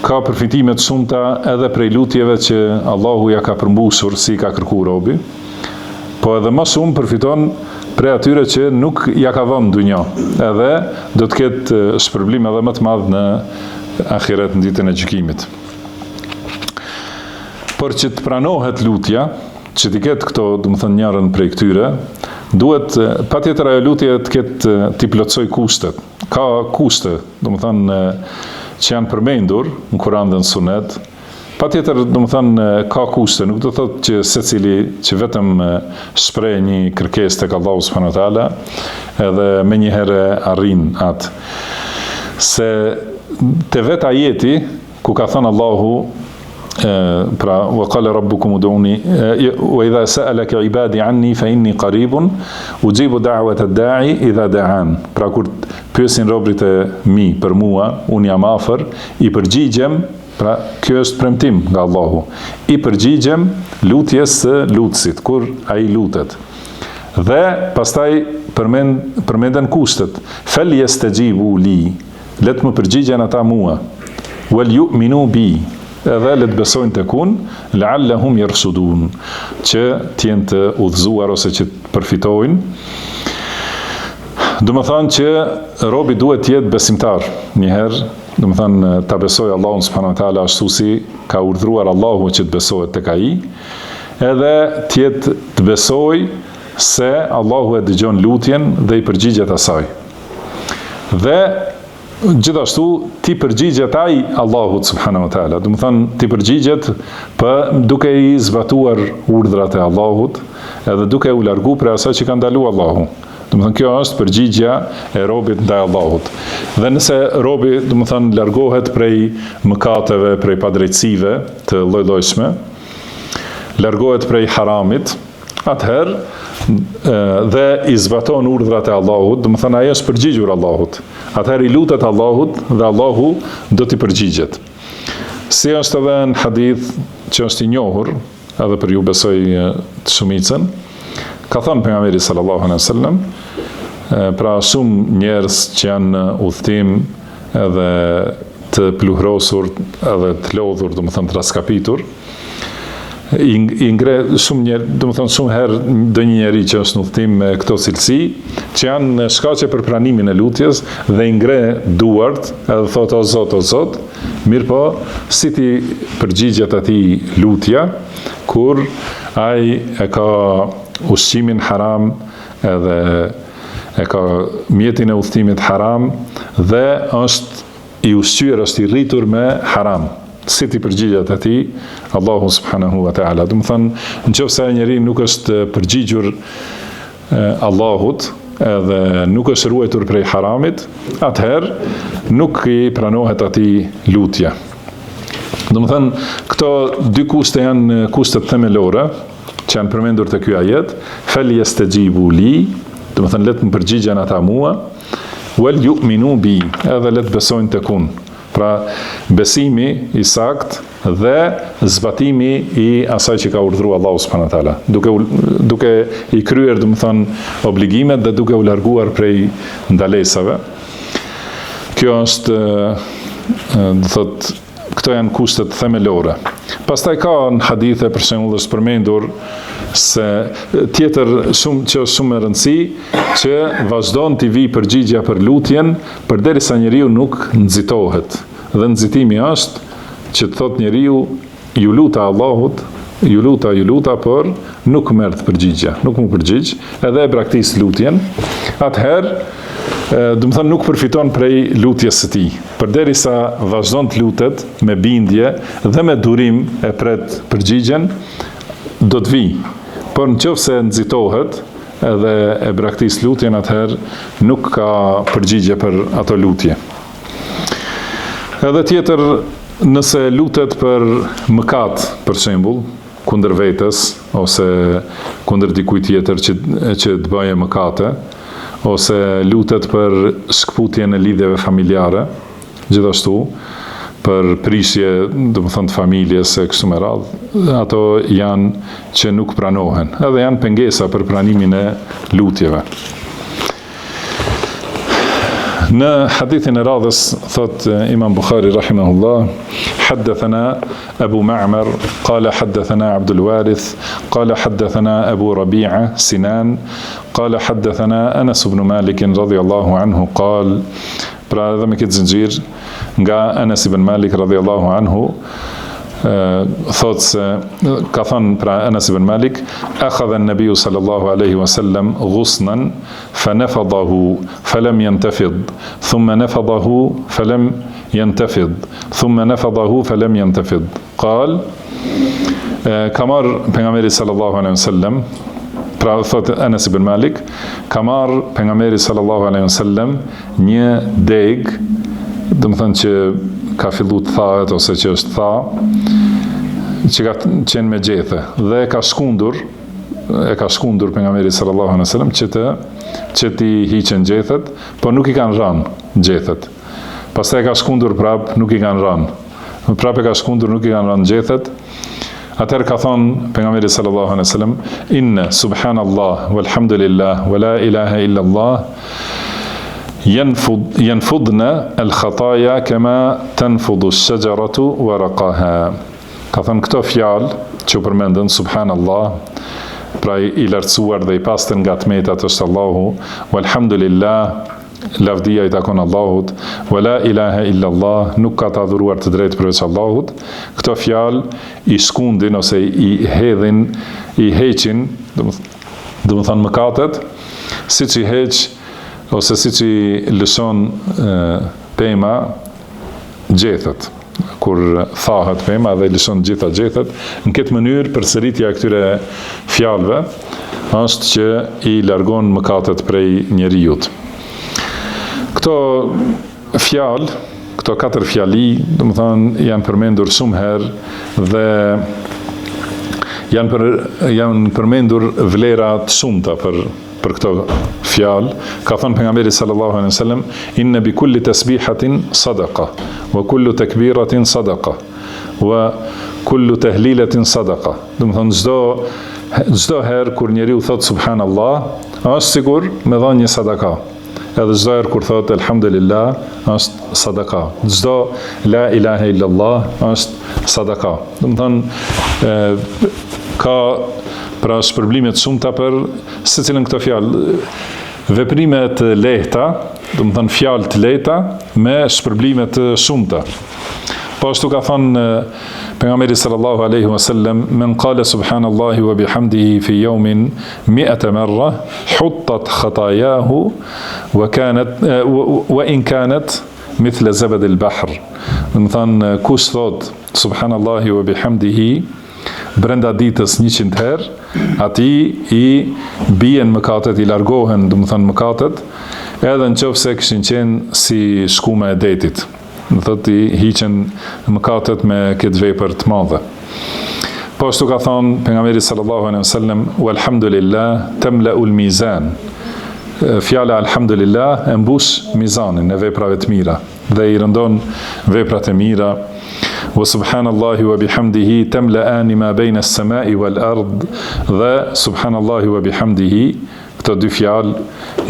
Ka përfitime të shumta edhe prej lutjeve që Allahu ja ka përmbushur si ka kërkuar robi, po edhe më shumë përfiton prej atyre që nuk ja ka dhënë dunja, edhe do të ketë shpërblim edhe më të madh në ahiret në ditën e gjykimit. Por që të pranohet lutja, që të ketë këto, domethënë njërin prej këtyre, duhet patjetër ajo lutje të plotësoj kushtet. Ka kushte, domethënë që janë përmendur në Kur'an dhe në Sunet. Patjetër, domethënë ka kushte, nuk do thotë që secili që vetëm shpreh një kërkesë tek Allahu subhanahu wa taala, edhe menjëherë arrin atë. Se te vet ajeti ku ka thënë Allahu pra wa qala rabbukum ud'uni wa idha sa'alaka ibadi anni fa inni qaribun ujibu da'wata ad-da'i idha da'an. Pra kur pyesin robrit e mi për mua, unë jam afër, i përgjigjem. Pra, kjo është premtim nga Allahu. I përgjigjem lutjes së lutësit, kur ai lutet. Dhe pastaj përmenden kushtet. Fel yastajibu li, le të më përgjigjen ata mua. Wal yu'minu bi, edhe le të besojnë tek unë, la'allahum yarshudun, që të jenë të udhëzuar ose që të përfitojnë. Do të thonë që robi duhet të jetë besimtar. Njëherë do të thënë ta besoj Allahun subhanahu wa taala ashtu si ka urdhëruar Allahu që të besohet tek ai, edhe të besoj se Allahu e dëgjon lutjen dhe i përgjigjet asaj. Dhe gjithashtu ti përgjigjet ai Allahut subhanahu wa taala, do të thënë ti përgjigjet duke i zbatuar urdhrat e Allahut, edhe duke u larguar prej asaj që ka ndaluar Allahu. Domethënë kjo është përgjigja e robit ndaj Allahut. Dhe nëse robi, domethënë, largohet prej mëkateve, prej padrejtësive të lloj-llojshme, largohet prej haramit, atëherë dhe i zbaton urdhrat e Allahut, domethënë ai është përgjigjur Allahut. Atëherë i lutet Allahut dhe Allahu do t'i përgjigjet. Si është edhe në hadith që është i njohur, edhe për ju besoj të shumicën, ka thënë pejgamberi sallallahu alaihi wasallam, pra shumë njerëz që janë në udhtim edhe të pluhrosur edhe të lodhur, domethënë të raskapitur, i ngre shumë njerëz, domethënë shumë herë ndonjë njeri që është në udhtim me këto cilësi, që janë në shkaqe për pranimin e lutjes dhe i ngre duart, edhe thotë o Zot, mirëpo si ti përgjigjet atij lutja kur ai e ka ushqimin haram, edhe e ka mjetin e udhëtimit haram, dhe është i ushqyer, është i rritur me haram. Si ti përgjigjet atij Allahu subhanahu wa taala. Do të thënë, nëse ai njeri nuk është përgjigjur Allahut, edhe nuk është ruajtur prej haramit, atëherë nuk i pranohet atij lutja. Do të thënë, këto dy kushte janë kushtet themelore që janë përmendur të ky ajet. Fel yastajibu li, do të thënë le të më përgjigjen ata mua, wal yu'minu bi, edhe le të besojnë tek unë. Pra besimi i sakt dhe zbatimi i asaj që ka urdhëruar Allahu subhanahu wa taala, duke i kryer, do të thënë, obligimet dhe duke u larguar prej ndalesave. Kjo është, do thot, këto janë kushtet themelore. Pastaj ka në hadithe për shembull është përmendur se tjetër që është shumë e rëndësi që vazhdon t'i vi përgjigja për lutjen përderisa njeriu nuk nxitohet. Dhe nxitimi është që të thot njeriu ju luta Allahut, ju luta, por nuk merr përgjigja, nuk më përgjigj, edhe e braktis lutjen. Atëherë do të thonë nuk përfiton prej lutjes së tij. Përderisa vazhdon të lutet me bindje dhe me durim e pret përgjigjen, do të vi. Por nëse nxitohet edhe e braktis lutjen, atëherë nuk ka përgjigje për ato lutje. Edhe tjetër, nëse lutet për mëkat, për shembull, kundër vetes ose kundër dikujt tjetër që të bëjë mëkate, ose lutet për shkputjen e lidhjeve familjare, gjithashtu për prishje, do të thonë, të familjes e kështu me radhë, ato janë që nuk pranohen, edhe janë pengesa për pranimin e lutjeve. Në hadithin e radhës thot Imam Bukhari rahimahullah, حدثنا أبو معمر قال حدثنا عبد الوارث قال حدثنا أبو ربيعة سنان قال حدثنا أنس بن مالك رضي الله عنه قال pra edhe me këtë zinxhir nga Anas ibn Malik radhiyallahu anhu thot se ka thënë pra Anas ibn Malik akhadha an-nabiy sallallahu alaihi wasallam ghusnan fanafadahu falam yantafid thumma nafadahu falam ينتفض ثم نفضه فلم ينتفض قال ka marr pejgamberi sallallahu alaihi wasallam, pra thot Anas ibn Malik, ka marr pejgamberi sallallahu alaihi wasallam një deg, do të thonë që ka filluar të thahet ose që është tha, që ka qenë me gjethe dhe ka shkundur pejgamberi sallallahu alaihi wasallam që ti hiqen gjethet, por nuk i kanë rënë gjethet. Pastaj ka shkundur prap, nuk i kanë rënë. Prap e ka shkundur, nuk i kanë rënë gjethet. Atëherë ka thonë pejgamberi sallallahu alaihi wasallam, inna subhanallah walhamdulillah wala ilaha illa Allah yanfudna al-khataya kama tanfudu ash-shajaratu waraqaha. Ka thonë këto fjalë që përmendën subhanallah, pra i lartësuar dhe i pastër nga tmetat është Allahu, walhamdulillah, lavdia i takon Allahut, wala ilaha illa Allah, nuk ka të adhuruar të drejtë përveç Allahut. Këto fjalë i shkundin ose i hedhin, i heqin, do të thonë mëkatet, siç i heq ose siç i lëshon pema gjethet. Kur thahet pema dhe lëshon gjitha gjethet, në këtë mënyrë përsëritja e këtyre fjalëve është që i largon mëkatet prej njerëzit. Këto fjalë, këto 4 fjali, do të thonë, janë përmendur shumë herë dhe janë përmendur vlera të shumta për këto fjalë. Ka thënë pejgamberi sallallahu alaihi wasallam, inna bi kulli tasbihatin sadaqa wa kullu takbiratin sadaqa wa kullu tahlilatin sadaqa. Do të thonë çdo herë kur njeriu thot subhanallah, është sigur me dhënë një sadaka. Edhe çdo herë kur thot elhamdulillah, është sadaka. Çdo la ilaha illallah është sadaka. Do të thonë ka pra shpërblime të shumta për secilën këto fjalë. Veprime të lehta, do të thonë fjalë të lehta me shpërblime të shumta. Po ashtu ka thënë pejgamberi sallallahu alaihi wasallam, men qala subhanallahi wa bihamdihi fi yawmin 100 marra huttat khatayahu wa in kanat mithla zabad al-bahr. Do të thonë kush thot subhanallahi wa bihamdihi brenda ditës 100 herë, atij i bien mëkatet, i largohen, do të thonë mëkatet, edhe nëse kishin qenë si shkume e detit. Në thot i hiqen mëkatet me këtë vepër të madhe. Po ashtu ka thonë pejgamberi sallallahu alaihi wasallam, walhamdulillah tamla'ul mizan. Fjala alhamdulillah e mbush mizanin e veprave të mira dhe i rëndon veprat e mira. Wa subhanallahi wa bihamdihi tamla'ani ma bayna as-sama'i wal ard. Dhe subhanallahi wa bihamdihi, këto dy fjalë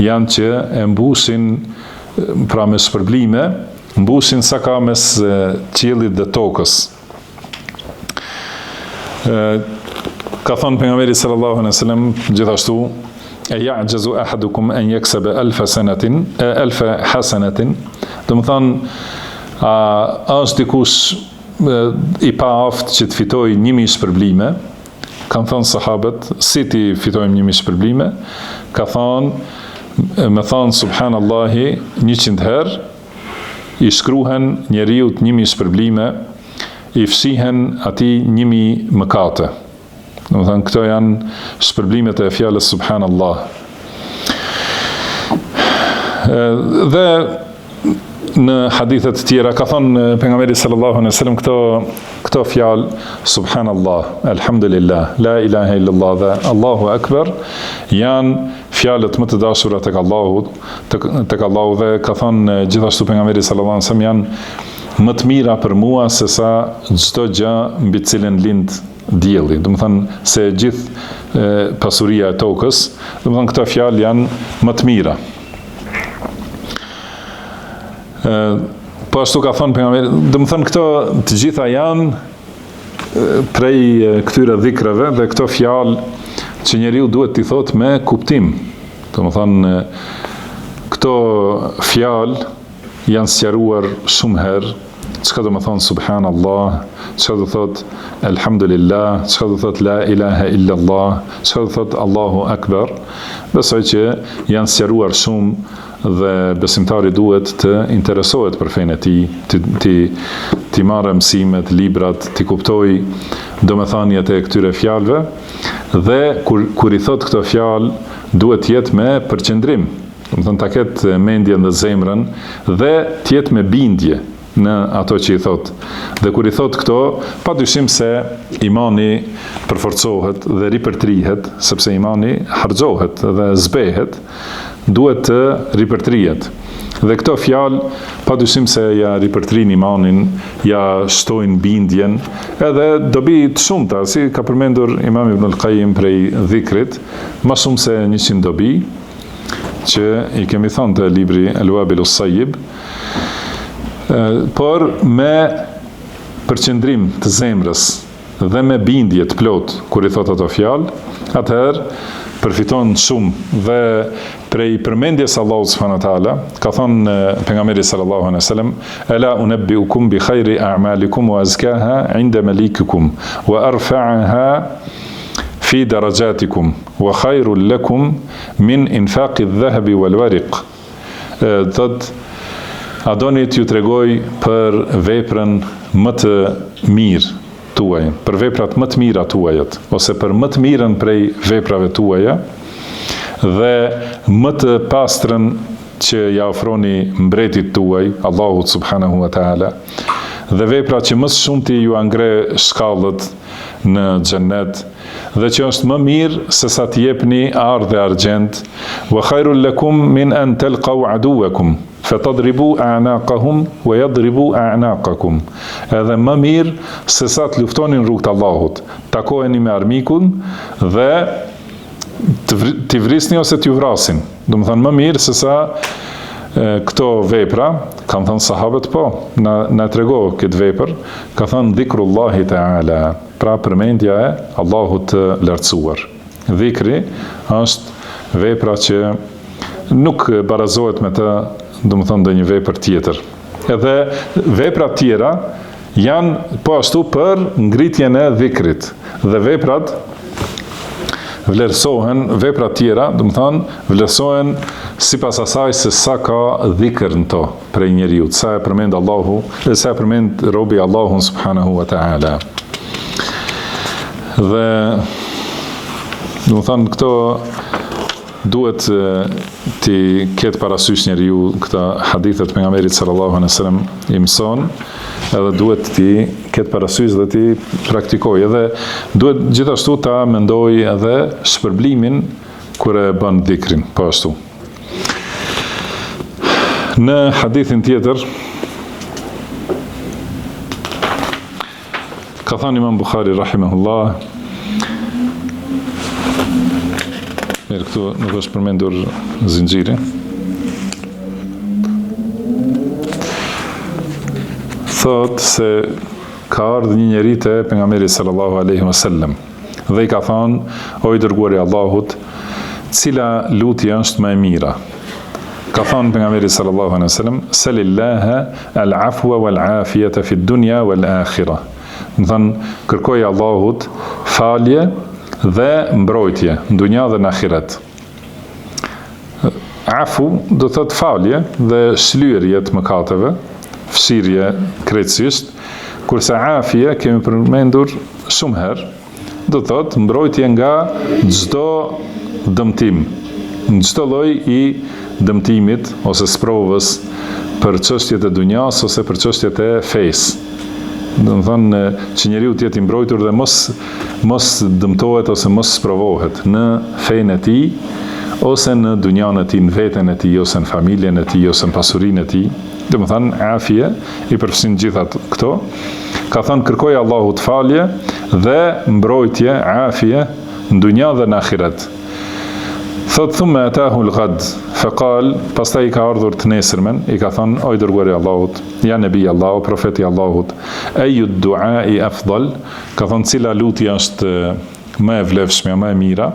janë që e mbushin pra me shpërblime, mbushin sa ka mes qiellit dhe tokës. Ka thënë pejgamberi sallallahu alaihi wasallam gjithashtu: "E ya'jazu ahadukum an yaksaba alfa hasanatin." Do të thonë, a është dikush i paaft që të fitojë 1000 shpërblime? Kanë thënë sahabët: "Si ti fitojmë 1000 shpërblime?" Ka thënë: "Me thënë subhanallahi 100 herë, i shkruhen njeriut 1000 shpërblime, i fshihen atij 1000 mëkate." Do të thënë, këto janë shpërblimet e fjalës subhanallah. Dhe në hadithet të tjera ka thënë pejgamberi sallallahu alaihi wasallam këto fjalë subhanallah, alhamdulillah, la ilaha illallah dhe Allahu akbar janë fjalët më të dashura tek Allahu, dhe ka thënë gjithashtu pejgamberi sallallahu alaihi wasallam janë më të mira për mua se sa çdo gjë mbi të cilën lind dielli. Do të thënë se gjithë pasuria e tokës, do të thënë këto fjalë janë më të mira. Po ashtu ka thënë pejgamberi, do të thënë këto të gjitha janë prej këtyre dhikrave dhe këto fjalë që njeriu duhet t'i thotë me kuptim. Do të thënë këto fjalë janë sqaruar shumë herë. Çka do të thonë subhanallah, çka do thot alhamdulillah, çka do thot la ilaha illallah, çka do thot Allahu akbar. Besoj që janë sqaruar shumë dhe besimtari duhet të interesohet për fenë e tij, ti marrë mësimet, librat, ti kuptoj domethëniet e këtyre fjalëve, dhe kur i thot këto fjalë duhet jetë me përqendrim. Do të thonë ta ketë mendjen dhe zemrën dhe të jetë me bindje në ato që i thot. Dhe kur i thot këto, padyshim se imani përforcohet dhe ripërtrihet, sepse imani harxhohet dhe zbehet, duhet të ripërtrihet. Dhe këto fjalë padyshim se ja ripërtrin imanin, ja shtojnë bindjen, edhe dobi të shumta, si ka përmendur Imam Ibn al-Qayyim prej dhikrit, më shumë se 100 dobi, që i kemi thënë të libri Al-Wabilus Sayyib, por me përqendrim të zemrës dhe me bindje të plot kur i thot ato fjalë, atëherë përfiton shumë. Dhe prej përmendjes Allahut subhanahu wa taala ka thënë pejgamberi sallallahu alaihi wasallam: "Ala unabbiukum bi khairi a'malikum wa azkaha 'inda malikikum wa arfa'aha fi darajatikum wa khairul lakum min infaqi adh-dhahabi wal wariq." A doni t'ju tregoj për veprën më të mirë tuaj, për veprat më të mira tuajat, ose për më të mirën prej veprave tuaja, dhe më të pastrën që ja ofroni mbretit tuaj, Allahut subhanahu wa ta'ala, dhe vepra që më shumë ti ju angre shkallët në xhennet, dhe që është më mirë se sa të jepni arë dhe argjend, wa khairul lakum min an talqaw aduwakum fatadribu a'naqahum wa yadribu a'naqakum. Edhe më mirë se sa të luftoni në rrugt të Allahut, takoheni me armikun dhe t'i vrisni ose t'ju vrasin. Do të thënë më mirë se sa këto vepra, kanë thënë sahabët, po, na trego këtë vepër, ka thënë dhikrullahi ta'ala, pra përmendja e Allahut të lartësuar. Dhikri është vepra që nuk barazohet me të, do të thonë, ndonjë vepër tjetër. Edhe veprat tjera janë po ashtu për ngritjen e dhikrit, dhe veprat vlerësohen, veprat tjera, do të thonë, vlerësohen sipas asaj se sa ka dhikr në to prej njeriu, sa e përmend Allahu, sa e përmend robi Allahun subhanahu wa ta'ala. Dhe do të thonë, këto duhet ti ketë parasysh njeriu, këta hadithet pejgamberit sallallahu alaihi wasallam i mëson, edhe duhet ti ketë parasysh dhe ti praktikoj, edhe duhet gjithashtu ta mendoj edhe shpërblimin kur e bën dhikrin, po ashtu. Në hadithin tjetër ka thënë Imam Bukhari rahimahullah, këtu nuk është përmendur zinxhiri. thot se ka ardhur një njeri te pejgamberi sallallahu alaihi wasallam dhe i ka thonë: o i dërguari i Allahut, cila lutje është më e mira? Ka thonë pejgamberi sallallahu alaihi wasallam: salillaha al-afwa wal-afiyata fi dunya wal-akhirah. Do të thonë, kërkoj Allahut falje dhe mbrojtje në dunja dhe në ahiret. Afu do thot falje dhe shlyerje të mëkateve, fshirje krejtësisht, kurse afia kemi përmendur shumë herë, do thot mbrojtje nga çdo dëmtim, në çdo lloj i dëmtimit ose sprovës për çështjet e dunjas ose për çështjet e fesë. Do të thonë që njeriu të jetë i mbrojtur dhe mos dëmtohet ose mos sprovohet në fenë e tij, ose në dunjan e tij, në veten e tij, ose në familjen e tij, ose në pasurinë e tij. Do të thonë afie i përfshin gjitha këto. Ka thënë kërkoj Allahut falje dhe mbrojtje, afie në dunja dhe në ahiret. Thot thumë atahu al-ghad, faqal, pastaj i ka ardhur të nesërmen, i ka thonë: o i dërguari i Allahut, ja nebi Allahu, profeti Allahut, ayu duai afdal, ka thonë cila lutje është më e vlefshme, më e mira?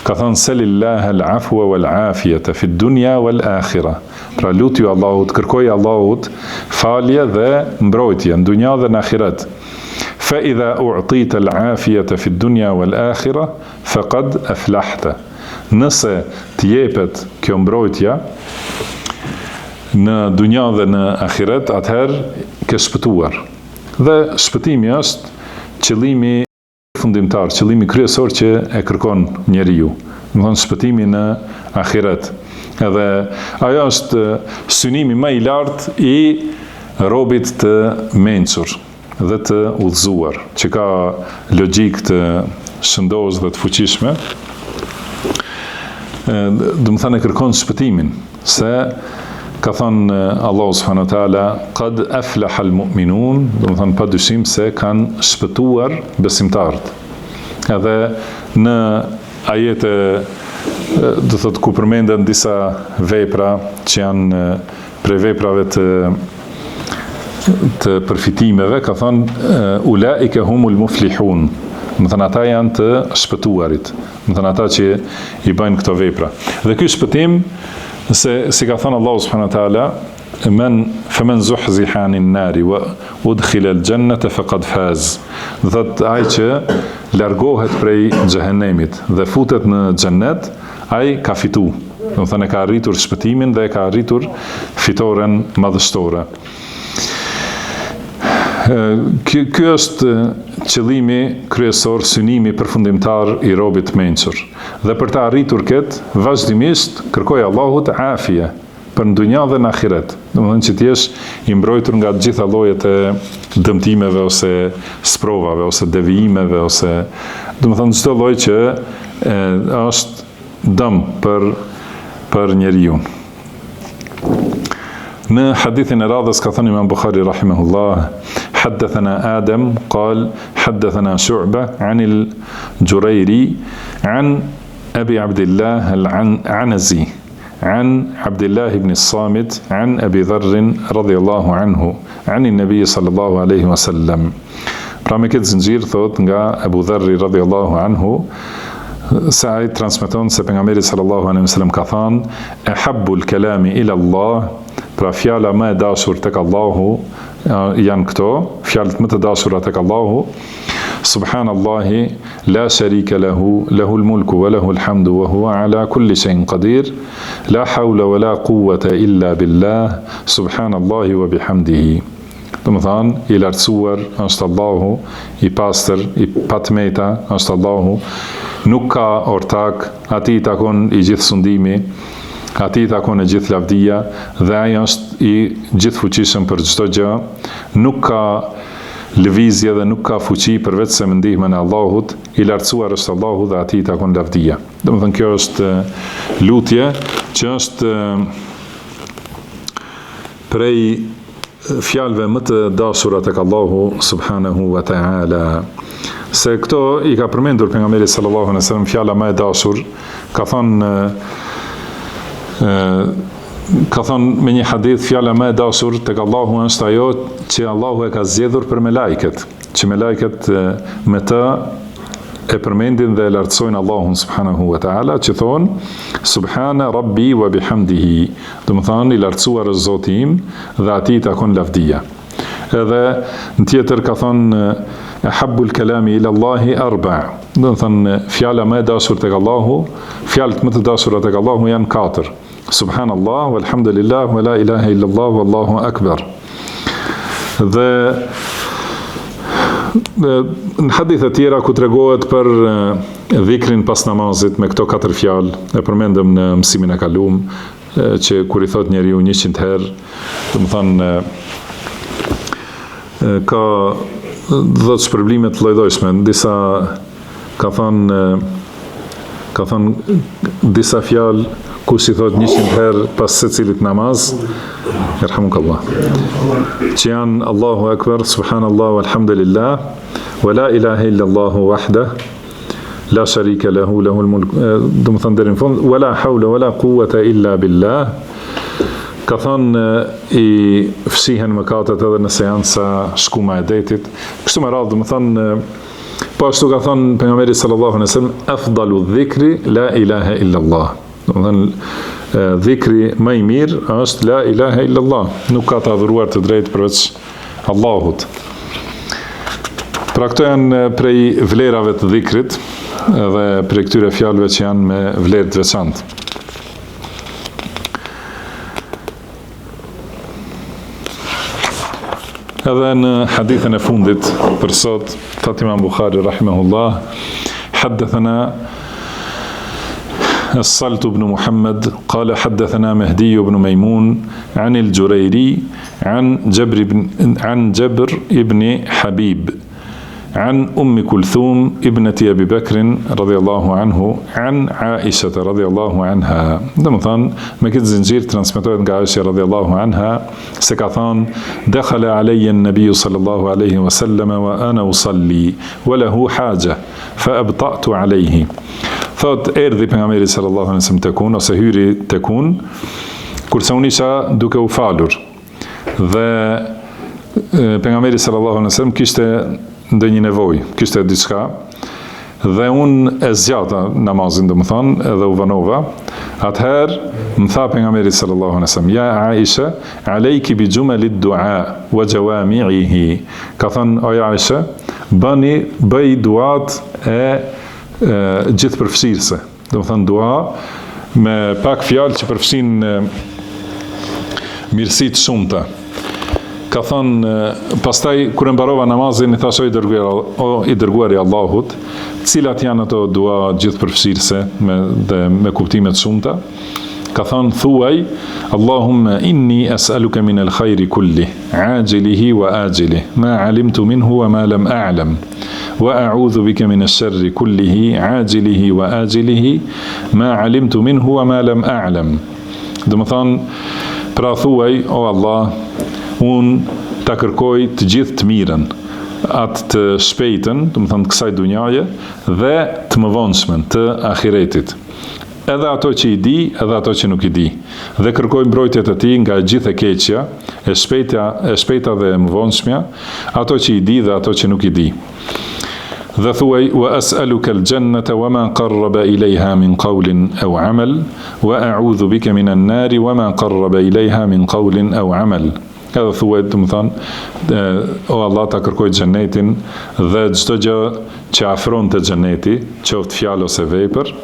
Ka thonë: salillaha al-afwa wal-afiyata fi dunya wal-akhirah. Pra lutju Allahut, kërkoj Allahut falje dhe mbrojtje në dunja dhe në ahiret. Fa idha u'tita al-afiyata fi dunya wal-akhirah faqad aflahta. Nëse të jepet kjo mbrojtja në dunja dhe në ahiret, atëherë ke shpëtuar. Dhe shpëtimi është qëllimi fundimtar, qëllimi kryesor që e kërkon njeriu. Do të thonë shpëtimi në ahiret. Edhe ajo është synimi më i lartë i robit të mençur dhe të udhëzuar, që ka logjik të shëndosh dhe të fuqishme. Do të thënë kërkon shpëtimin, se ka thënë Allahu subhanahu wa taala: qad aflaha al-mu'minun, do të thënë pa dyshim se kanë shpëtuar besimtarët. Edhe në ajete do thotë ku përmenden disa vepra që janë prej veprave të përfitimeve, ka thënë ulaika humul muflihun. Do thënë ata janë të shpëtuarit. Do thënë ata që i bëjnë këto vepra. Dhe ky shpëtim, se si ka thënë Allahu subhanahu wa taala: faman zuhziha anin nari wa udkhila al-jannata faqad faz. Do thotë ai që largohet prej xhehenemit dhe futet në xhennet, ai ka fitu. Do thënë ka arritur shpëtimin dhe ka arritur fitoren madhështore. Ky është qëllimi kryesor, synimi përfundimtar i robit mençur. Dhe për të arritur këtë, vazhdimisht kërkoj Allahut afie për në dunja dhe në ahiret. Domethënë që të jesh i mbrojtur nga të gjitha llojet e dëmtimeve ose sprovave ose devijimeve ose domethënë çdo lloj që është dëm për njeriu. Në hadithin e radhës ka thënë Imam Bukhari rahimahullah: حدثنا آدم قال حدثنا شعبة عن الجريري عن أبي عبد الله العنزي عن عبد الله بن الصامت عن أبي ذر رضي الله عنه عن النبي صلى الله عليه وسلم. Pra me këtë zinxhir thot nga Abu Dharri radhiyallahu anhu, se ai transmeton se pejgamberi sallallahu alaihi wasallam ka thënë: "Ahabbul kalami ila Allah", pra fjala më e dashur tek Allahu janë këto, fjalët më të dashura tek Allahu: "Subhanallahi la sharika lahu, lahul mulku wa lahul hamdu wa huwa ala kulli shay'in qadir, la hawla wa la quwwata illa billah, subhanallahi wa bihamdihi." Do të thonë, i lartësuar është Allahu, i pastër, i patmeta është Allahu, nuk ka ortak, atij i takon i gjithë sundimi, atij i takon e gjithë lavdia dhe ai është i gjithfuqishëm për çdo gjë, nuk ka lëvizje dhe nuk ka fuqi përveç se me ndihmën e Allahut, i lartësuar është Allahu dhe atij i takon lavdia. Domethënë kjo është lutje që është prej fjalëve më të dashura tek Allahu subhanahu wa ta'ala. Se këto i ka përmendur pejgamberi sallallahu alaihi wasallam fjala më e dashur, ka thënë ka thonë me një hadith, fjala më e dashur tek Allahu është ajo që Allahu e ka zgjedhur për me lajket, që me lajket me të e përmendin dhe e lartësojnë Allahun subhanahu wa ta'ala, që thonë Subhana Rabbi wa bihamdihi, dhe më thonë i lartësuar është Zoti im dhe ati i takon lavdia. Edhe në tjetër ka thonë Habbul kalami ila Allahi arba', dhe më thonë fjala më e dashur tek Allahu, fjalët më të dashura tek Allahu janë 4. Subhanallah, walhamdulillah, wa la ilaha illallah, wallahu akbar. Dhe në hadithe tjera ku tregohet për dhikrin pas namazit me këto 4 fjalë, e përmendëm në mësimin e kaluam, që kur i thot njeriu 100 herë, do të thonë ka dhe shpërblime të llojdojshme. Disa ka thonë disa fjalë kush i thot 100 herë pas secilit namaz, yarhamukallah, që janë Allahu akbar, subhanallah, walhamdulillah, wa la ilaha illallah wahdah, la sharika lahu, lahul mulk, do të thonë deri në fund, wa la hawla wa la quwwata illa billah. Ka thonë i fshihen mëkatet edhe nëse janë sa shkuma e detit. Kështu me radhë, do të thonë, po ashtu ka thonë pejgamberi sallallahu alaihi wasallam, afdalu dhikri la ilaha illallah. Do të thonë dhikri më i mirë është la ilaha illallah, nuk ka të adhuruar të drejtë përveç Allahut. Pra këto janë prej vlerave të dhikrit dhe prej këtyre fjalëve që janë me vlerë të veçantë. Edhe në hadithën e fundit për sot, thot Imam Bukhari rahimahullah, حدثنا الصلت بن محمد قال حدثنا مهدي بن ميمون عن الجريري عن جبر ابن حبيب عن أم كلثوم ابنة أبي بكر رضي الله عنه عن عائشة رضي الله عنها. دمثان ما كنت زنجير ترانسميتويت عائشة رضي الله عنها سكاثان دخل علي النبي صلى الله عليه وسلم وأنا أصلي وله حاجة فأبطأت عليه. Thot erdhi pejgamberi sallallahu alaihi wasallam tekun ose hyri tekun kurse unë isha duke u falur. Dhe pejgamberi sallallahu alaihi wasallam kishte ndonjë nevojë, kishte diçka dhe unë e zgjata namazin, domethënë, edhe u vanova. Atëherë më tha pejgamberi sallallahu alaihi wasallam, ja Aisha, alejki bi jumalit du'a wa jawami'ihi. Ka thënë o Aisha, bëj duat e gjithë përfshirëse. Do të thënë dua me pak fjalë që përfshin mirësi të shumta. Ka thënë pastaj kur e mbarova namazin i thash i dërguari i Allahut, cilat janë ato dua gjithë përfshirëse me kuptime të shumta. Ka thënë thuaj Allahumma inni as'aluka min al-khayri kulli, ajilihi wa ajilihi, ma alimtu minhu wa ma lam a'lam. Wa a'udhu bika min ash-sharri kullihi ajilihi wa ajilihi ma alimtu minhu wa ma lam a'lam. Do të thonë, pra thuaj o Allah, unë ta kërkoj të gjithë të mirën, atë të shpejtën, do të thonë të kësaj dunjaje, dhe të mëvonshmën, të ahiretit. Edhe ato që i di, edhe ato që nuk i di. Dhe kërkoj mbrojtjet e tij nga gjithë e keqja, e shpejta dhe e mëvonshmja, ato që i di dhe ato që nuk i di. Dhe thuaj wa as'aluka al-jannata wa ma qarraba ilayha min qawlin aw 'amal wa a'udhu bika min an-nari wa ma qarraba ilayha min qawlin aw 'amal. Edhe thuaj, do të thonë, o Allah, ta kërkoj xhenetin dhe çdo gjë që afron te xheneti, qoftë fjalë ose vepër,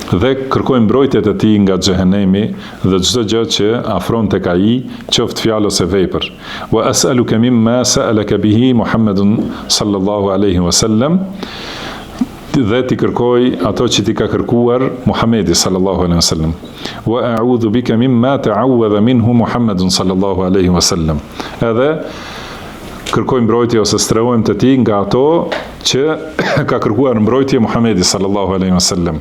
dhe kërkoj mbrojtjet e tij nga xhehenemi dhe çdo gjë që afron tek ai, qoftë fjalë ose vepër. Wa as'aluka mimma sa'alaka bihi Muhammedun sallallahu alaihi wasallam, dhe ti kërkoj ato që ti ka kërkuar Muhamedi sallallahu alaihi wasallam. Wa a'udhu bika mimma ta'awwadha minhu Muhammedun sallallahu alaihi wasallam. Edhe kërkoj mbrojtje ose strehohem te ti nga ato që ka kërkuar mbrojtje Muhamedi sallallahu alaihi wasallam.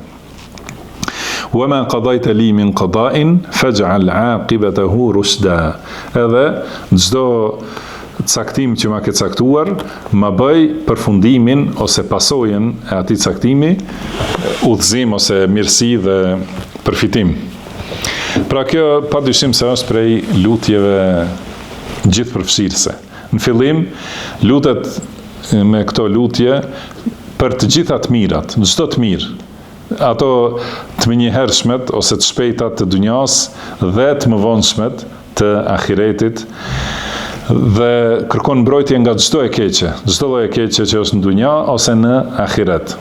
Wa ma qadayta li min qada'in faj'al 'aqibatahu rushda. Edhe çdo caktim që ma ke caktuar, ma bëj përfundimin ose pasojën e atij caktimi udhëzim ose mirësi dhe përfitim. Pra kjo padyshim se është prej lutjeve gjithëpërfshirëse. Në fillim lutet me këto lutje për të gjitha të mirat, çdo të mirë, ato të menjëhershmet ose të shpejtat të dunjas dhe të mëvonshmet të ahiretit, dhe kërkon mbrojtje nga çdo e keqe, çdo lloj e keqe që është në dunja ose në ahiret.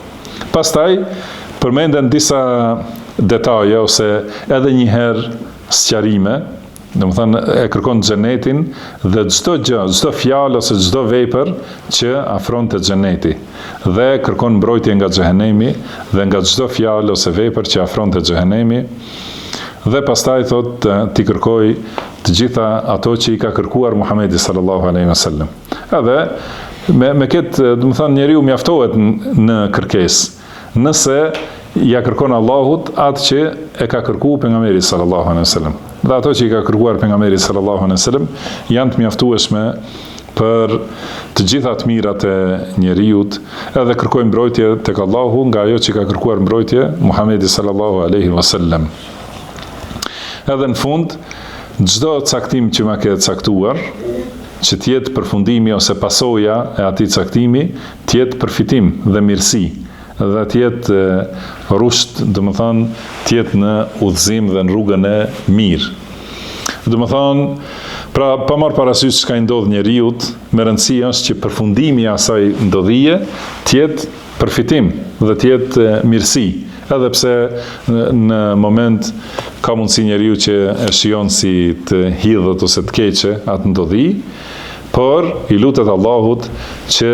Pastaj përmenden disa detaje ose edhe një herë sqarime, domethënë e kërkon xhenetin dhe çdo gjë, çdo fjalë ose çdo vepër që afron te xheneti, dhe kërkon mbrojtje nga xhehenemi dhe nga çdo fjalë ose vepër që afron te xhehenemi, dhe pastaj thot ti kërkoj të gjitha ato që i ka kërkuar Muhamedi sallallahu alaihi wasallam. Edhe me këtë, domethënë njeriu mjaftohet në kërkesë, nëse ja kërkon Allahut atë që e ka kërkuar pejgamberi sallallahu alaihi wasallam. Dhe ato që i ka kërkuar pejgamberi sallallahu alaihi wasallam janë të mjaftueshme për të gjitha të mirat e njeriut, edhe kërkojnë mbrojtje tek Allahu nga ajo që ka kërkuar mbrojtje Muhamedi sallallahu alaihi wasallam. Edhe në fund, çdo caktim që ma ke caktuar, që tjetë përfundimi ose pasoja e atij caktimi, tjetë përfitim dhe mirësi, dhe tjetë rusht, domethënë tjetë në udhëzim dhe në rrugën e mirë. Domethënë, pra pa marrë parasysh çka i ndodh njeriut, me rëndësi është që përfundimi i asaj ndodhije tjetë përfitim dhe tjetë mirësi, edhe pse në moment ka mundësi njeriu që e shijon si të hidhët ose të keqe atë ndodhi, por i lutet Allahut që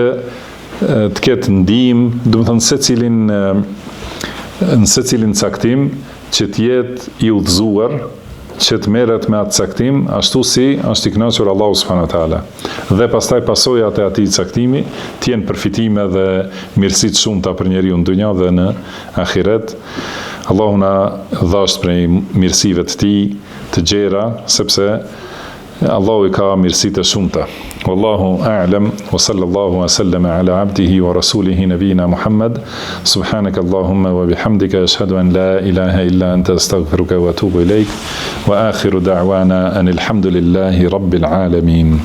të ketë ndihmë, domethënë në secilin caktim që të jetë i udhëzuar, që të merret me atë caktim ashtu si është i kënaqur Allahu subhanahu wa taala. Dhe pastaj pasojat e atij caktimi të jenë përfitime dhe mirësi të shumta për njeriu në dunja dhe në ahiret. Allahu na dhasht prej mirësive të tij të gjera, sepse Allahu i ka mirësi të shumta. Wallahu a'lam wa sallallahu wa sallama ala abdihi wa rasulihi nabina Muhammad. Subhanaka Allahumma wa bihamdika ashhadu an la ilaha illa anta astaghfiruka wa atubu ilaik. Wa akhiru da'wana anil hamdulillahi rabbil alamin.